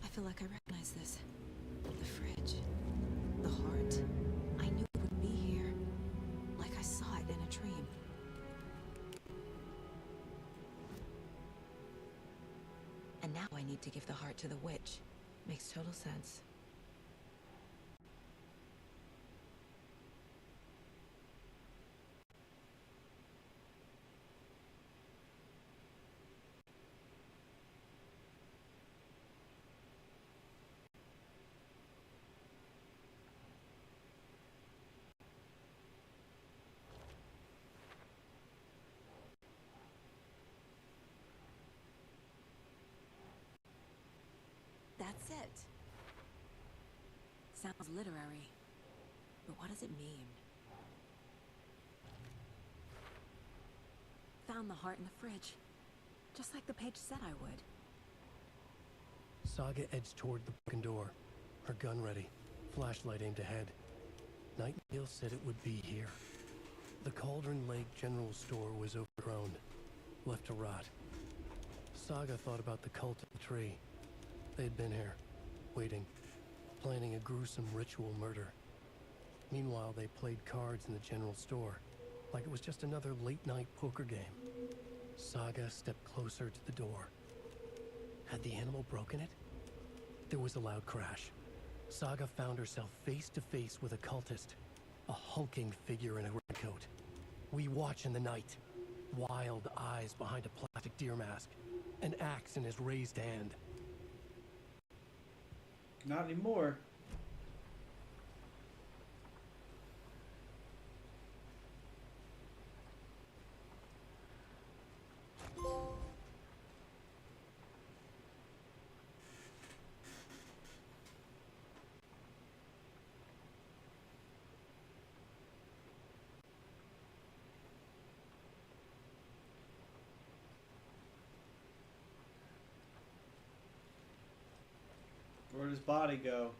[SPEAKER 4] I feel like I recognize this. The fridge. The heart. I knew it would be here. Like I saw it in a dream. And now I need to give the heart to the witch. Makes total sense. That's it. Sounds literary, but what does it mean? Found the heart in the fridge, just like the page said I would.
[SPEAKER 2] Saga edged toward the broken door, her gun ready, flashlight aimed ahead. Nightingale said it would be here. The Cauldron Lake General Store was overgrown, left to rot. Saga thought about the cult of the tree. They had been here, waiting, planning a gruesome ritual murder. Meanwhile, they played cards in the general store, like it was just another late-night poker game. Saga stepped closer to the door. Had the animal broken it? There was a loud crash. Saga found herself face to face with a cultist, a hulking figure in a raincoat. We watch in the night. Wild eyes behind a plastic deer mask, an axe in his raised hand.
[SPEAKER 1] Not anymore. Where'd his body go?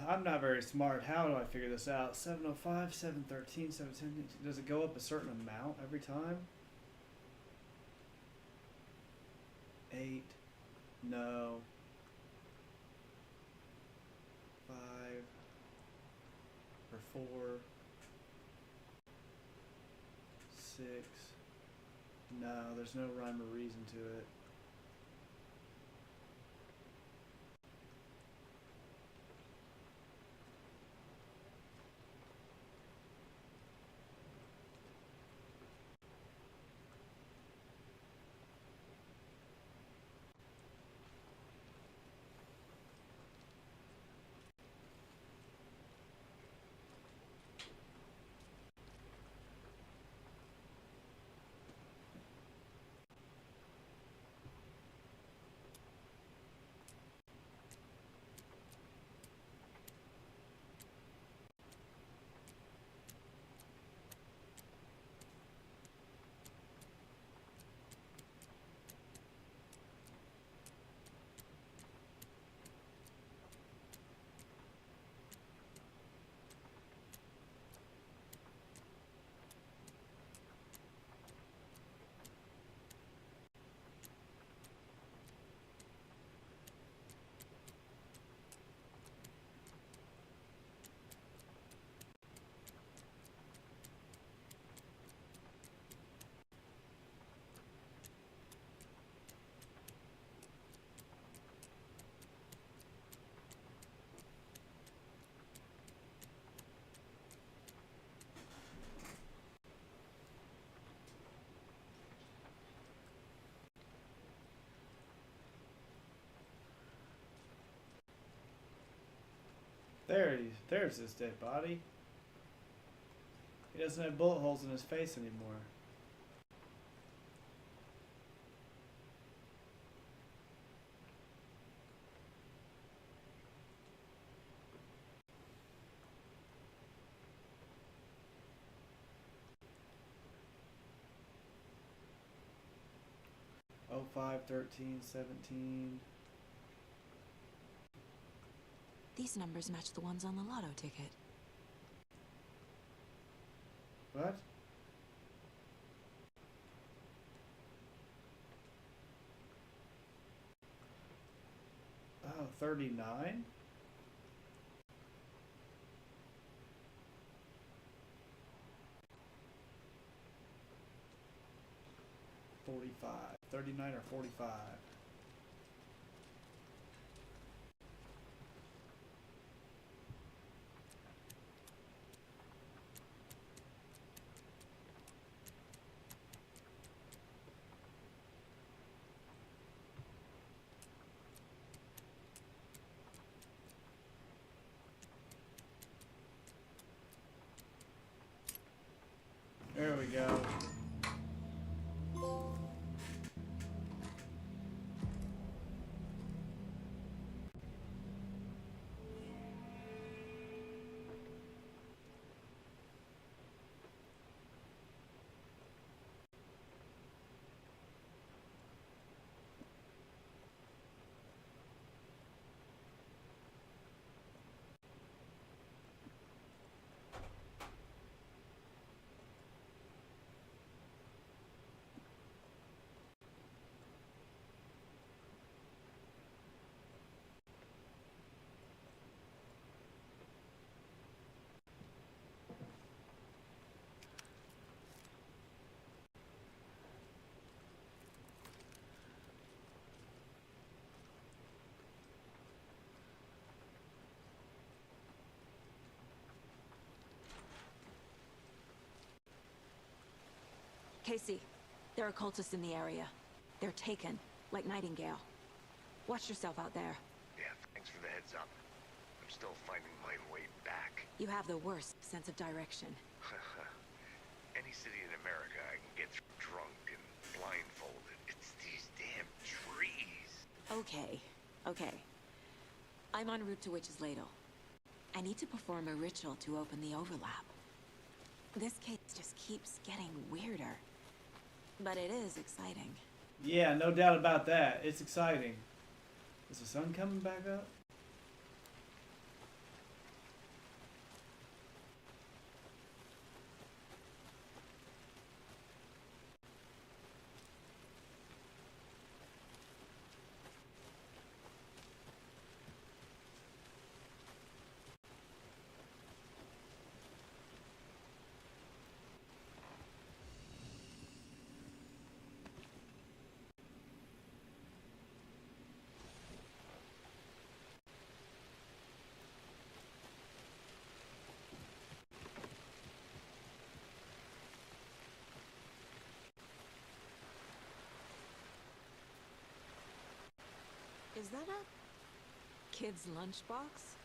[SPEAKER 1] I'm not very smart. How do I figure this out? 705, 713, 710. Does it go up a certain amount every time? 8. No. 5. Or 4. 6. No, there's no rhyme or reason to it. There's his dead body. He doesn't have bullet holes in his face anymore. Oh, 05, 13, 17.
[SPEAKER 4] These numbers match the ones on the lotto ticket.
[SPEAKER 1] What? Oh, 39? $45. 39 or 45. There we go.
[SPEAKER 4] Casey, there are cultists in the area. They're taken, like Nightingale. Watch yourself out there.
[SPEAKER 3] Yeah, thanks for the heads up. I'm still finding my way back.
[SPEAKER 4] You have the worst sense of direction.
[SPEAKER 3] Any city in America I can get through drunk and blindfolded. It's these damn trees.
[SPEAKER 4] Okay. I'm en route to Witch's Ladle. I need to perform a ritual to open the overlap. This case just keeps getting weirder. But it is exciting.
[SPEAKER 1] Yeah, no doubt about that. It's exciting. Is the sun coming back up?
[SPEAKER 4] Is that a kid's lunchbox?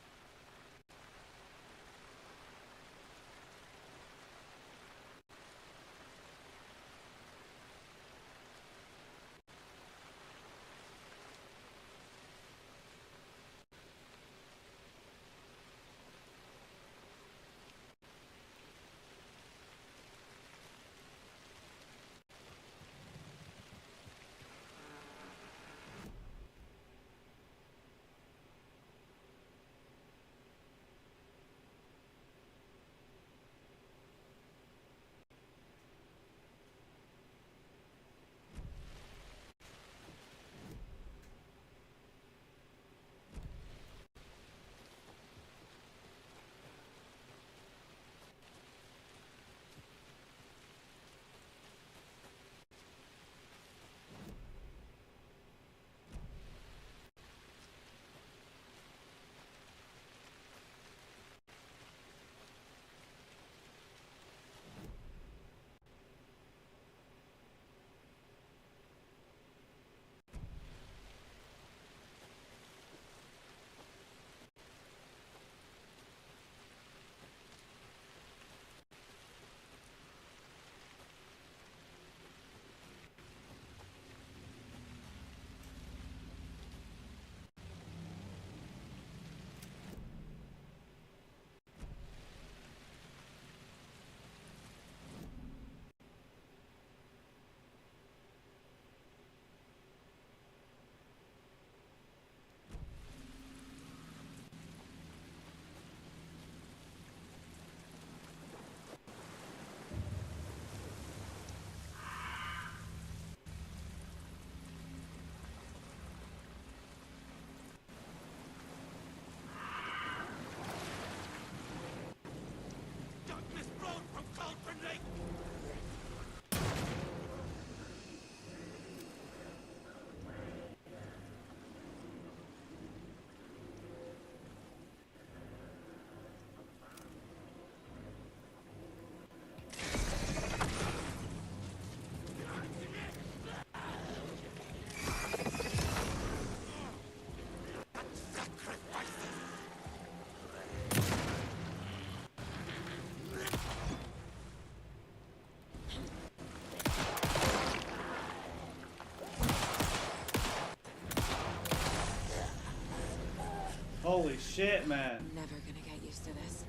[SPEAKER 1] Holy shit, man.
[SPEAKER 4] I'm never gonna get used to this.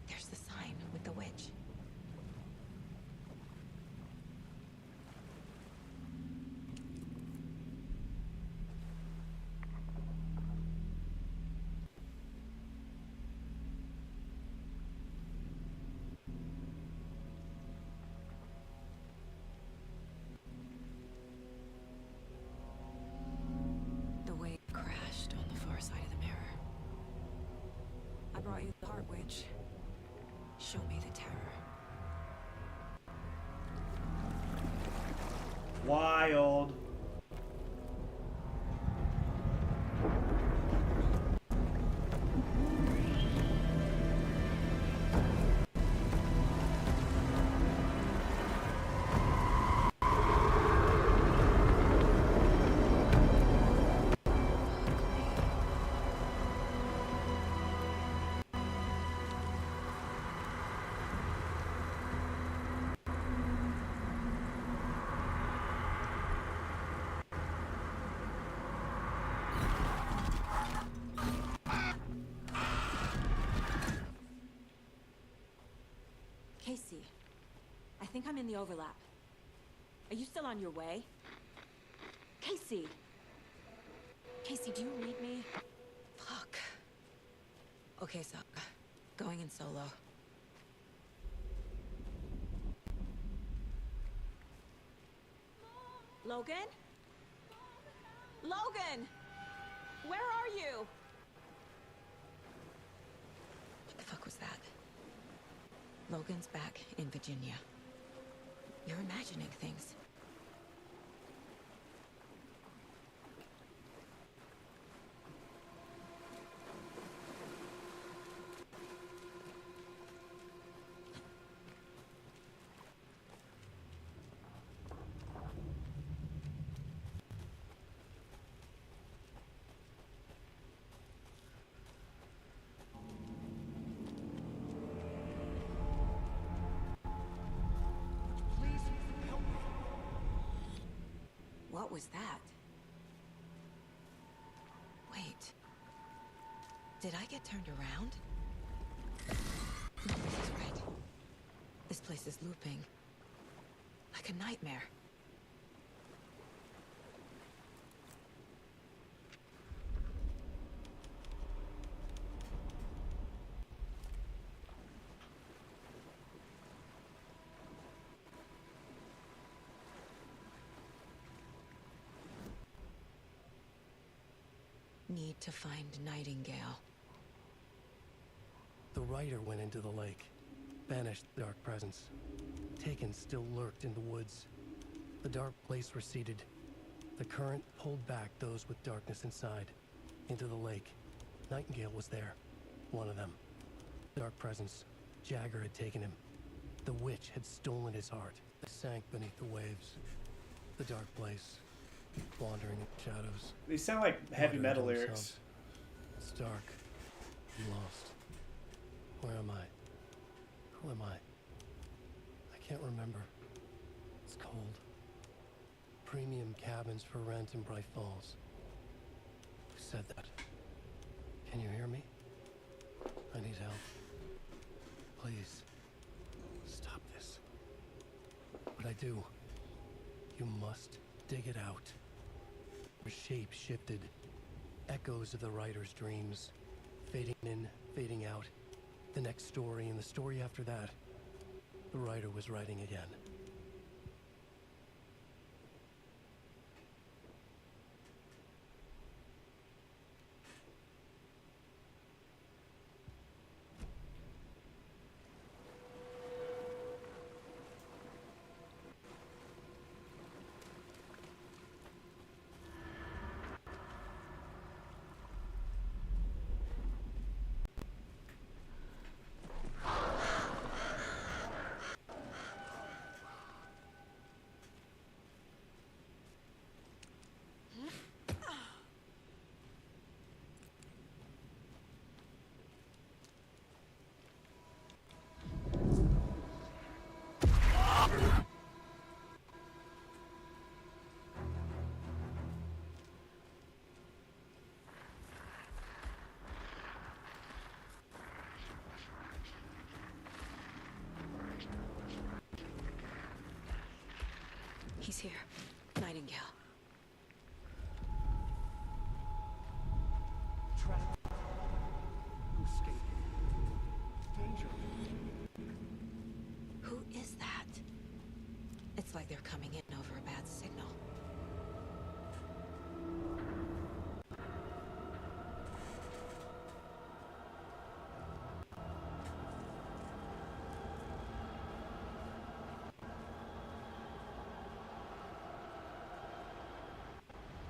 [SPEAKER 4] There's the sign with the witch. The wave crashed on the far side of the mirror. I brought you the heart witch. Show me the terror.
[SPEAKER 1] Wild.
[SPEAKER 4] Casey, I think I'm in the overlap. Are you still on your way? Casey! Casey, do you read me? Fuck. Okay, so, going in solo. Logan? Logan! Where are you? What the fuck was that? Logan's back in Virginia. You're imagining things. What was that? Wait. Did I get turned around? No, this is right. This place is looping. Like a nightmare. Need to find Nightingale.
[SPEAKER 2] The rider went into the lake, banished the dark presence. Taken still lurked in the woods. The dark place receded. The current pulled back those with darkness inside, into the lake. Nightingale was there, one of them. Dark presence. Jagger had taken him. The witch had stolen his heart. They sank beneath the waves. The dark place, wandering in shadows.
[SPEAKER 1] These sound like heavy metal lyrics.
[SPEAKER 2] It's dark. I'm lost. Where am I? Who am I? I can't remember. It's cold. Premium cabins for rent in Bright Falls. Who said that? Can you hear me? I need help. Please. Stop this. What I do, you must dig it out. Her shape shifted. Echoes of the writer's dreams. Fading in, fading out. The next story and the story after that. The writer was writing again.
[SPEAKER 4] He's here. Nightingale.
[SPEAKER 10] Trap. Who escaped? Danger.
[SPEAKER 4] Who is that? It's like they're coming in over a bad signal.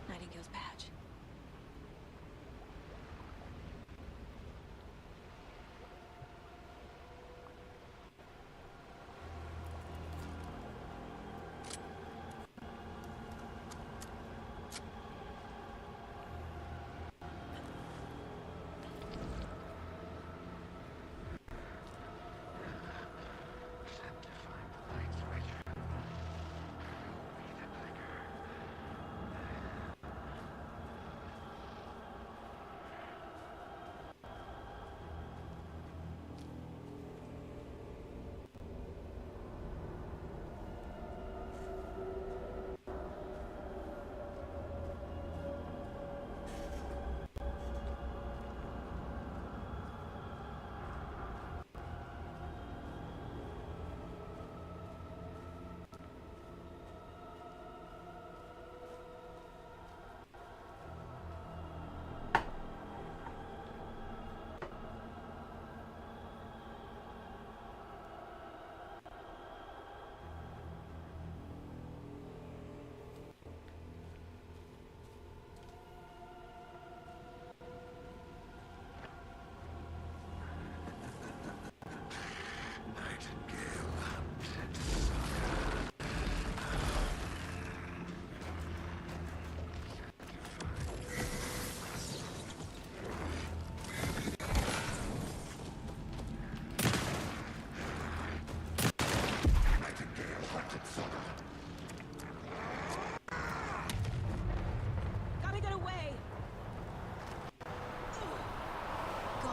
[SPEAKER 4] Nightingale's badge.
[SPEAKER 18] Gotta get away! Go.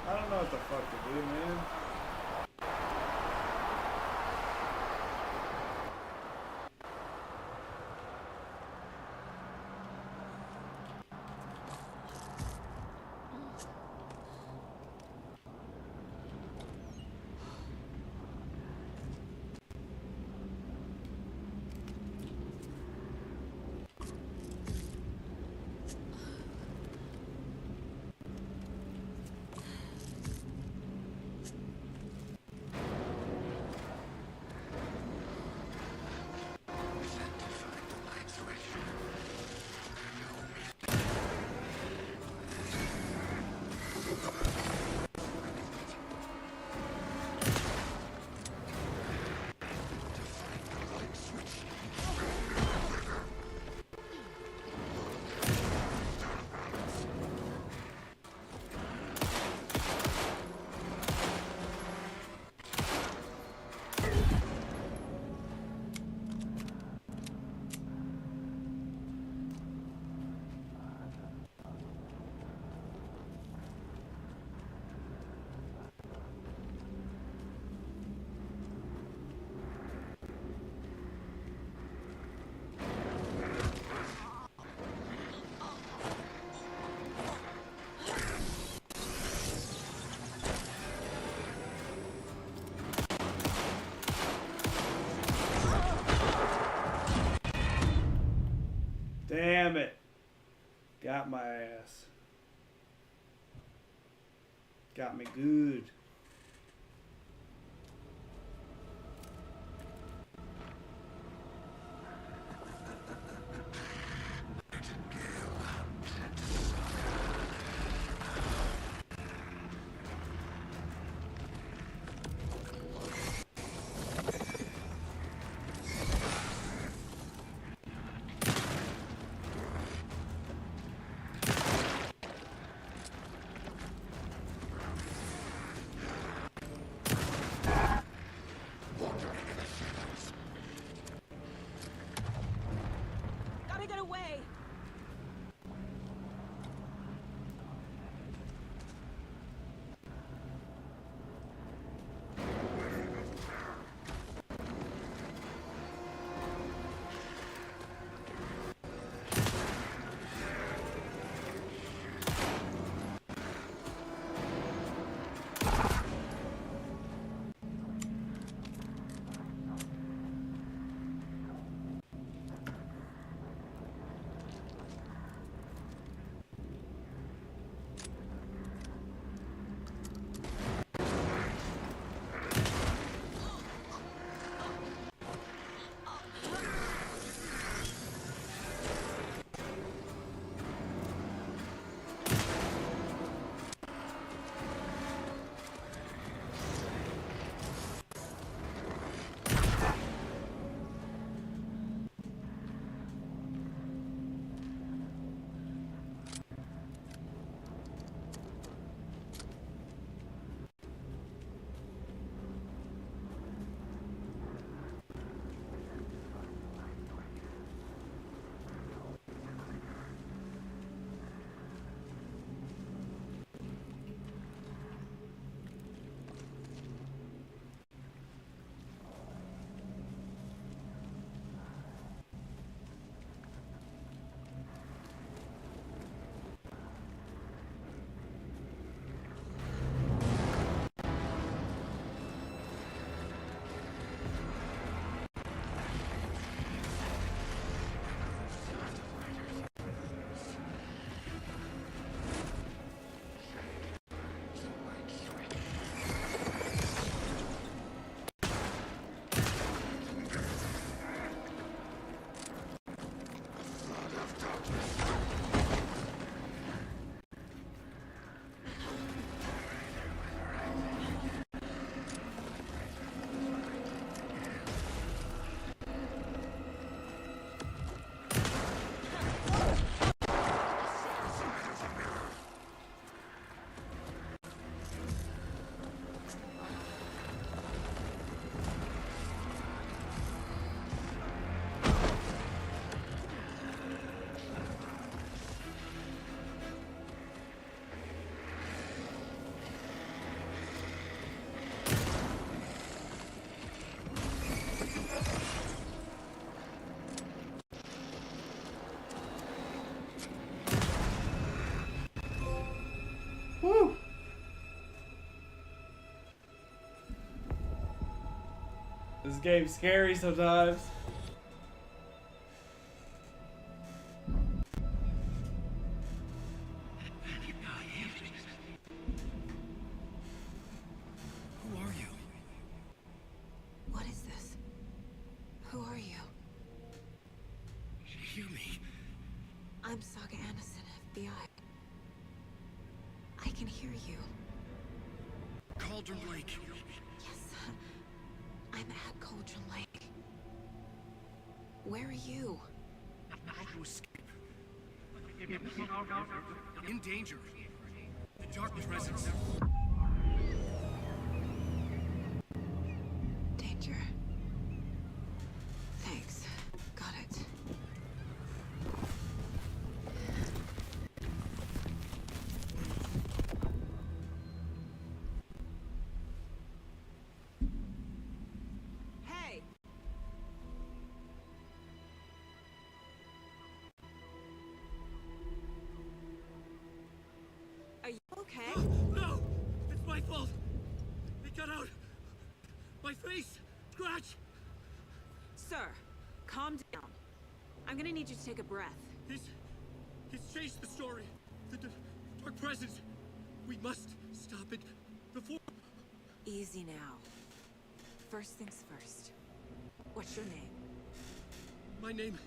[SPEAKER 1] I don't know what the fuck to do, man. Damn it. Got my ass. Got me good.
[SPEAKER 18] Gotta get away!
[SPEAKER 1] This game's scary sometimes.
[SPEAKER 2] Who are you?
[SPEAKER 4] What is this? Who are you?
[SPEAKER 2] Hear me.
[SPEAKER 4] I'm Saga Anderson, FBI. I can hear you.
[SPEAKER 2] Cauldron Lake.
[SPEAKER 4] Yes, I'm at Cauldron Lake. Where are you?
[SPEAKER 2] How to escape. In danger. The dark presence.
[SPEAKER 4] Danger. Thanks. Got it. Hey! Are you okay?
[SPEAKER 2] No! It's my fault! It got out! My face! Scratch!
[SPEAKER 4] Sir, calm down. I'm gonna need you to take a breath.
[SPEAKER 2] He's changed the story. The dark presence. We must stop it before...
[SPEAKER 4] Easy now. First things first. What's your name?
[SPEAKER 2] My name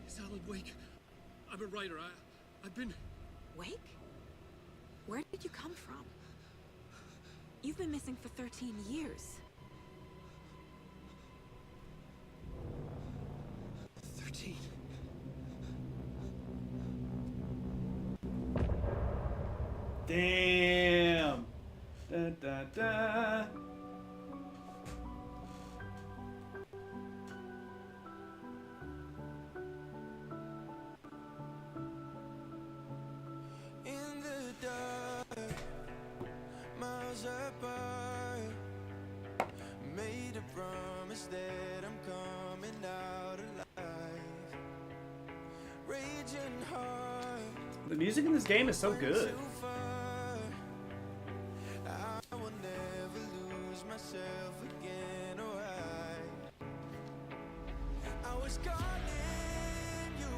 [SPEAKER 2] is Alan Wake. I'm a writer. I've been...
[SPEAKER 4] Wake? Where did you come from? You've been missing for 13 years.
[SPEAKER 2] 13.
[SPEAKER 1] Damn. Da da da.
[SPEAKER 6] In the dark, miles apart, made a promise that I'm coming out alive. Raging hard.
[SPEAKER 1] The music in this game is so good.
[SPEAKER 6] I will never lose myself again, or I was calling you.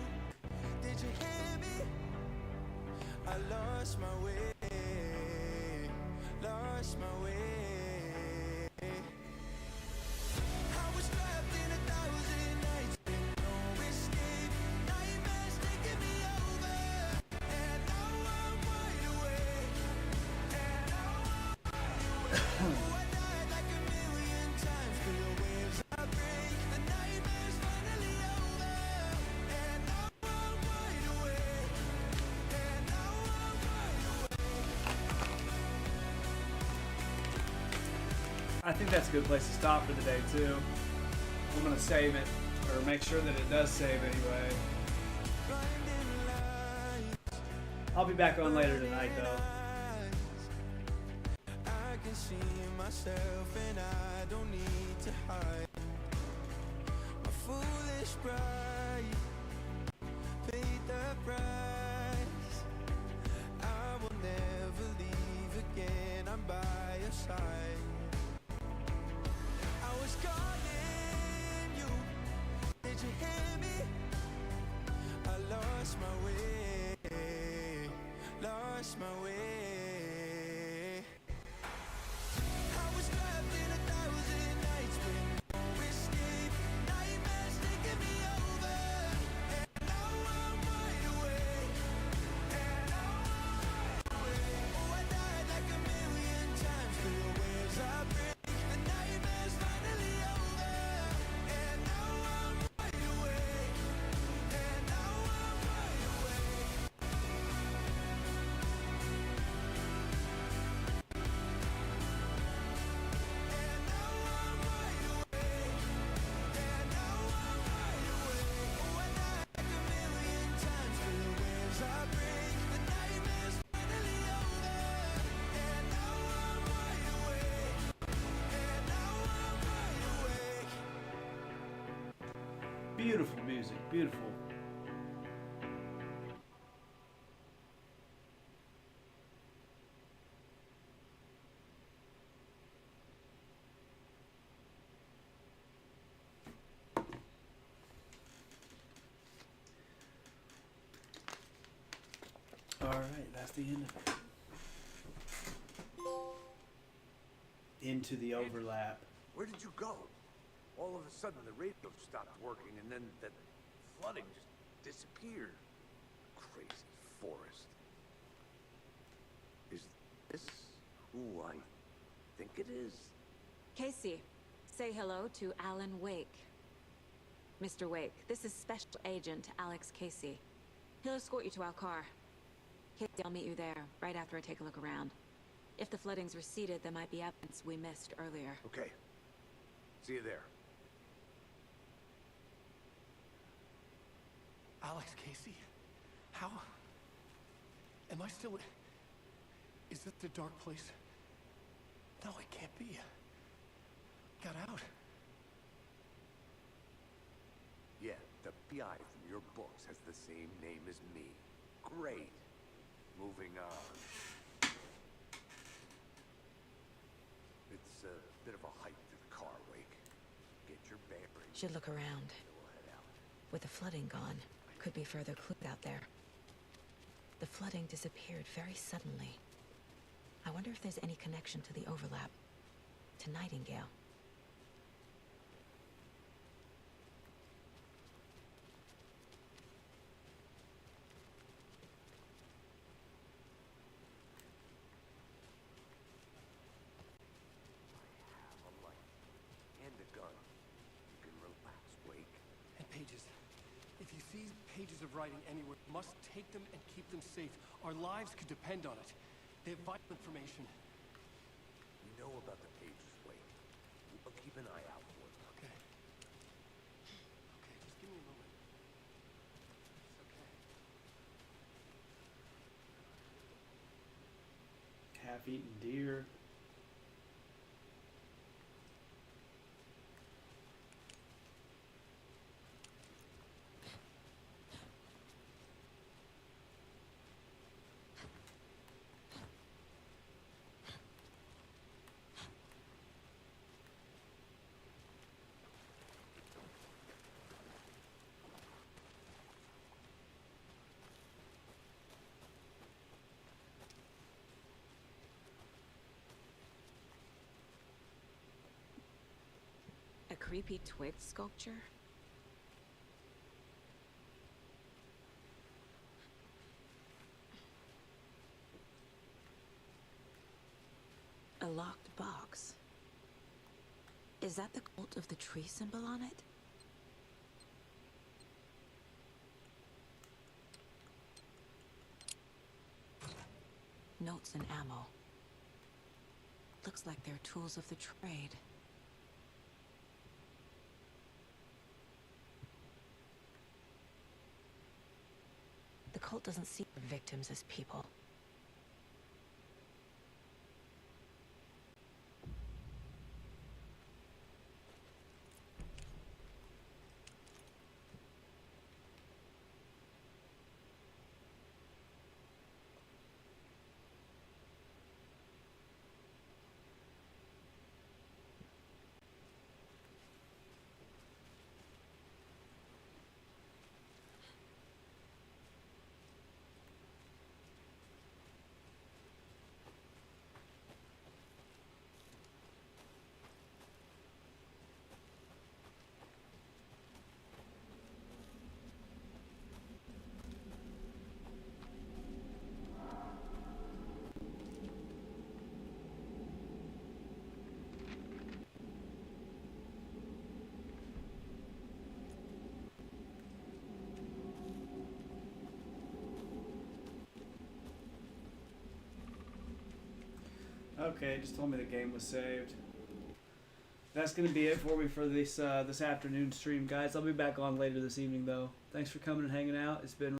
[SPEAKER 6] Did you hear me? I lost my way, lost my way. I was trapped in 1,000 nights with no escape. Nightmares taking me over, and now I'm wide awake. And now I'm wide awake. Oh, I died like 1,000,000 times through the waves I break. The nightmare's finally over, and now I'm wide awake. And now I'm wide awake.
[SPEAKER 1] I think that's a good place to stop for the day too. I'm gonna save it, or make sure that it does save anyway. I'll be back on later tonight though.
[SPEAKER 6] I can see myself and I don't need to hide. My foolish pride paid the price. I will never leave again. I'm by your side. I was calling you. Did you hear me? I lost my way. Lost my way. I was trapped in 1,000 nights with no escape. Nightmares taking me over, and now I'm wide awake. And now I'm wide awake. Oh, I died like 1,000,000 times through the waves I break. The nightmare's finally over, and now I'm wide awake. And now I'm wide awake.
[SPEAKER 1] Beautiful music, beautiful. Alright, that's the end of it. Into the overlap.
[SPEAKER 3] Where did you go? All of a sudden the radio stopped working and then that flooding just disappeared. Crazy forest. Is this who I think it is?
[SPEAKER 4] Casey, say hello to Alan Wake. Mr. Wake, this is Special Agent Alex Casey. He'll escort you to our car. Casey, I'll meet you there, right after I take a look around. If the flooding's receded, there might be evidence we missed earlier.
[SPEAKER 3] Okay. See you there.
[SPEAKER 2] Alex Casey? How? Am I still... Is it the dark place? No, it can't be. Got out.
[SPEAKER 3] Yeah, the PI from your books has the same name as me. Great. Moving on. It's a bit of a hike to the car, Wake. Get your bearings.
[SPEAKER 4] Should look around.
[SPEAKER 3] We'll head out.
[SPEAKER 4] With the flooding gone, could be further clues out there. The flooding disappeared very suddenly. I wonder if there's any connection to the overlap. To Nightingale.
[SPEAKER 3] And a gun. You can relax, Wake.
[SPEAKER 2] And pages. If you see pages of writing anywhere, you must take them and keep them safe. Our lives could depend on it. They have vital information.
[SPEAKER 3] We know about the pages, Wake. We'll keep an eye out for them.
[SPEAKER 2] Okay. Okay, just give me a moment. It's okay.
[SPEAKER 1] Half-eaten deer.
[SPEAKER 4] A creepy twig sculpture? A locked box. Is that the cult of the tree symbol on it? Notes and ammo. Looks like they're tools of the trade. The cult doesn't see their victims as people. Okay, it just told me the game was saved. That's going to be it for me for this this afternoon stream, guys. I'll be back on later this evening, though. Thanks for coming and hanging out. It's been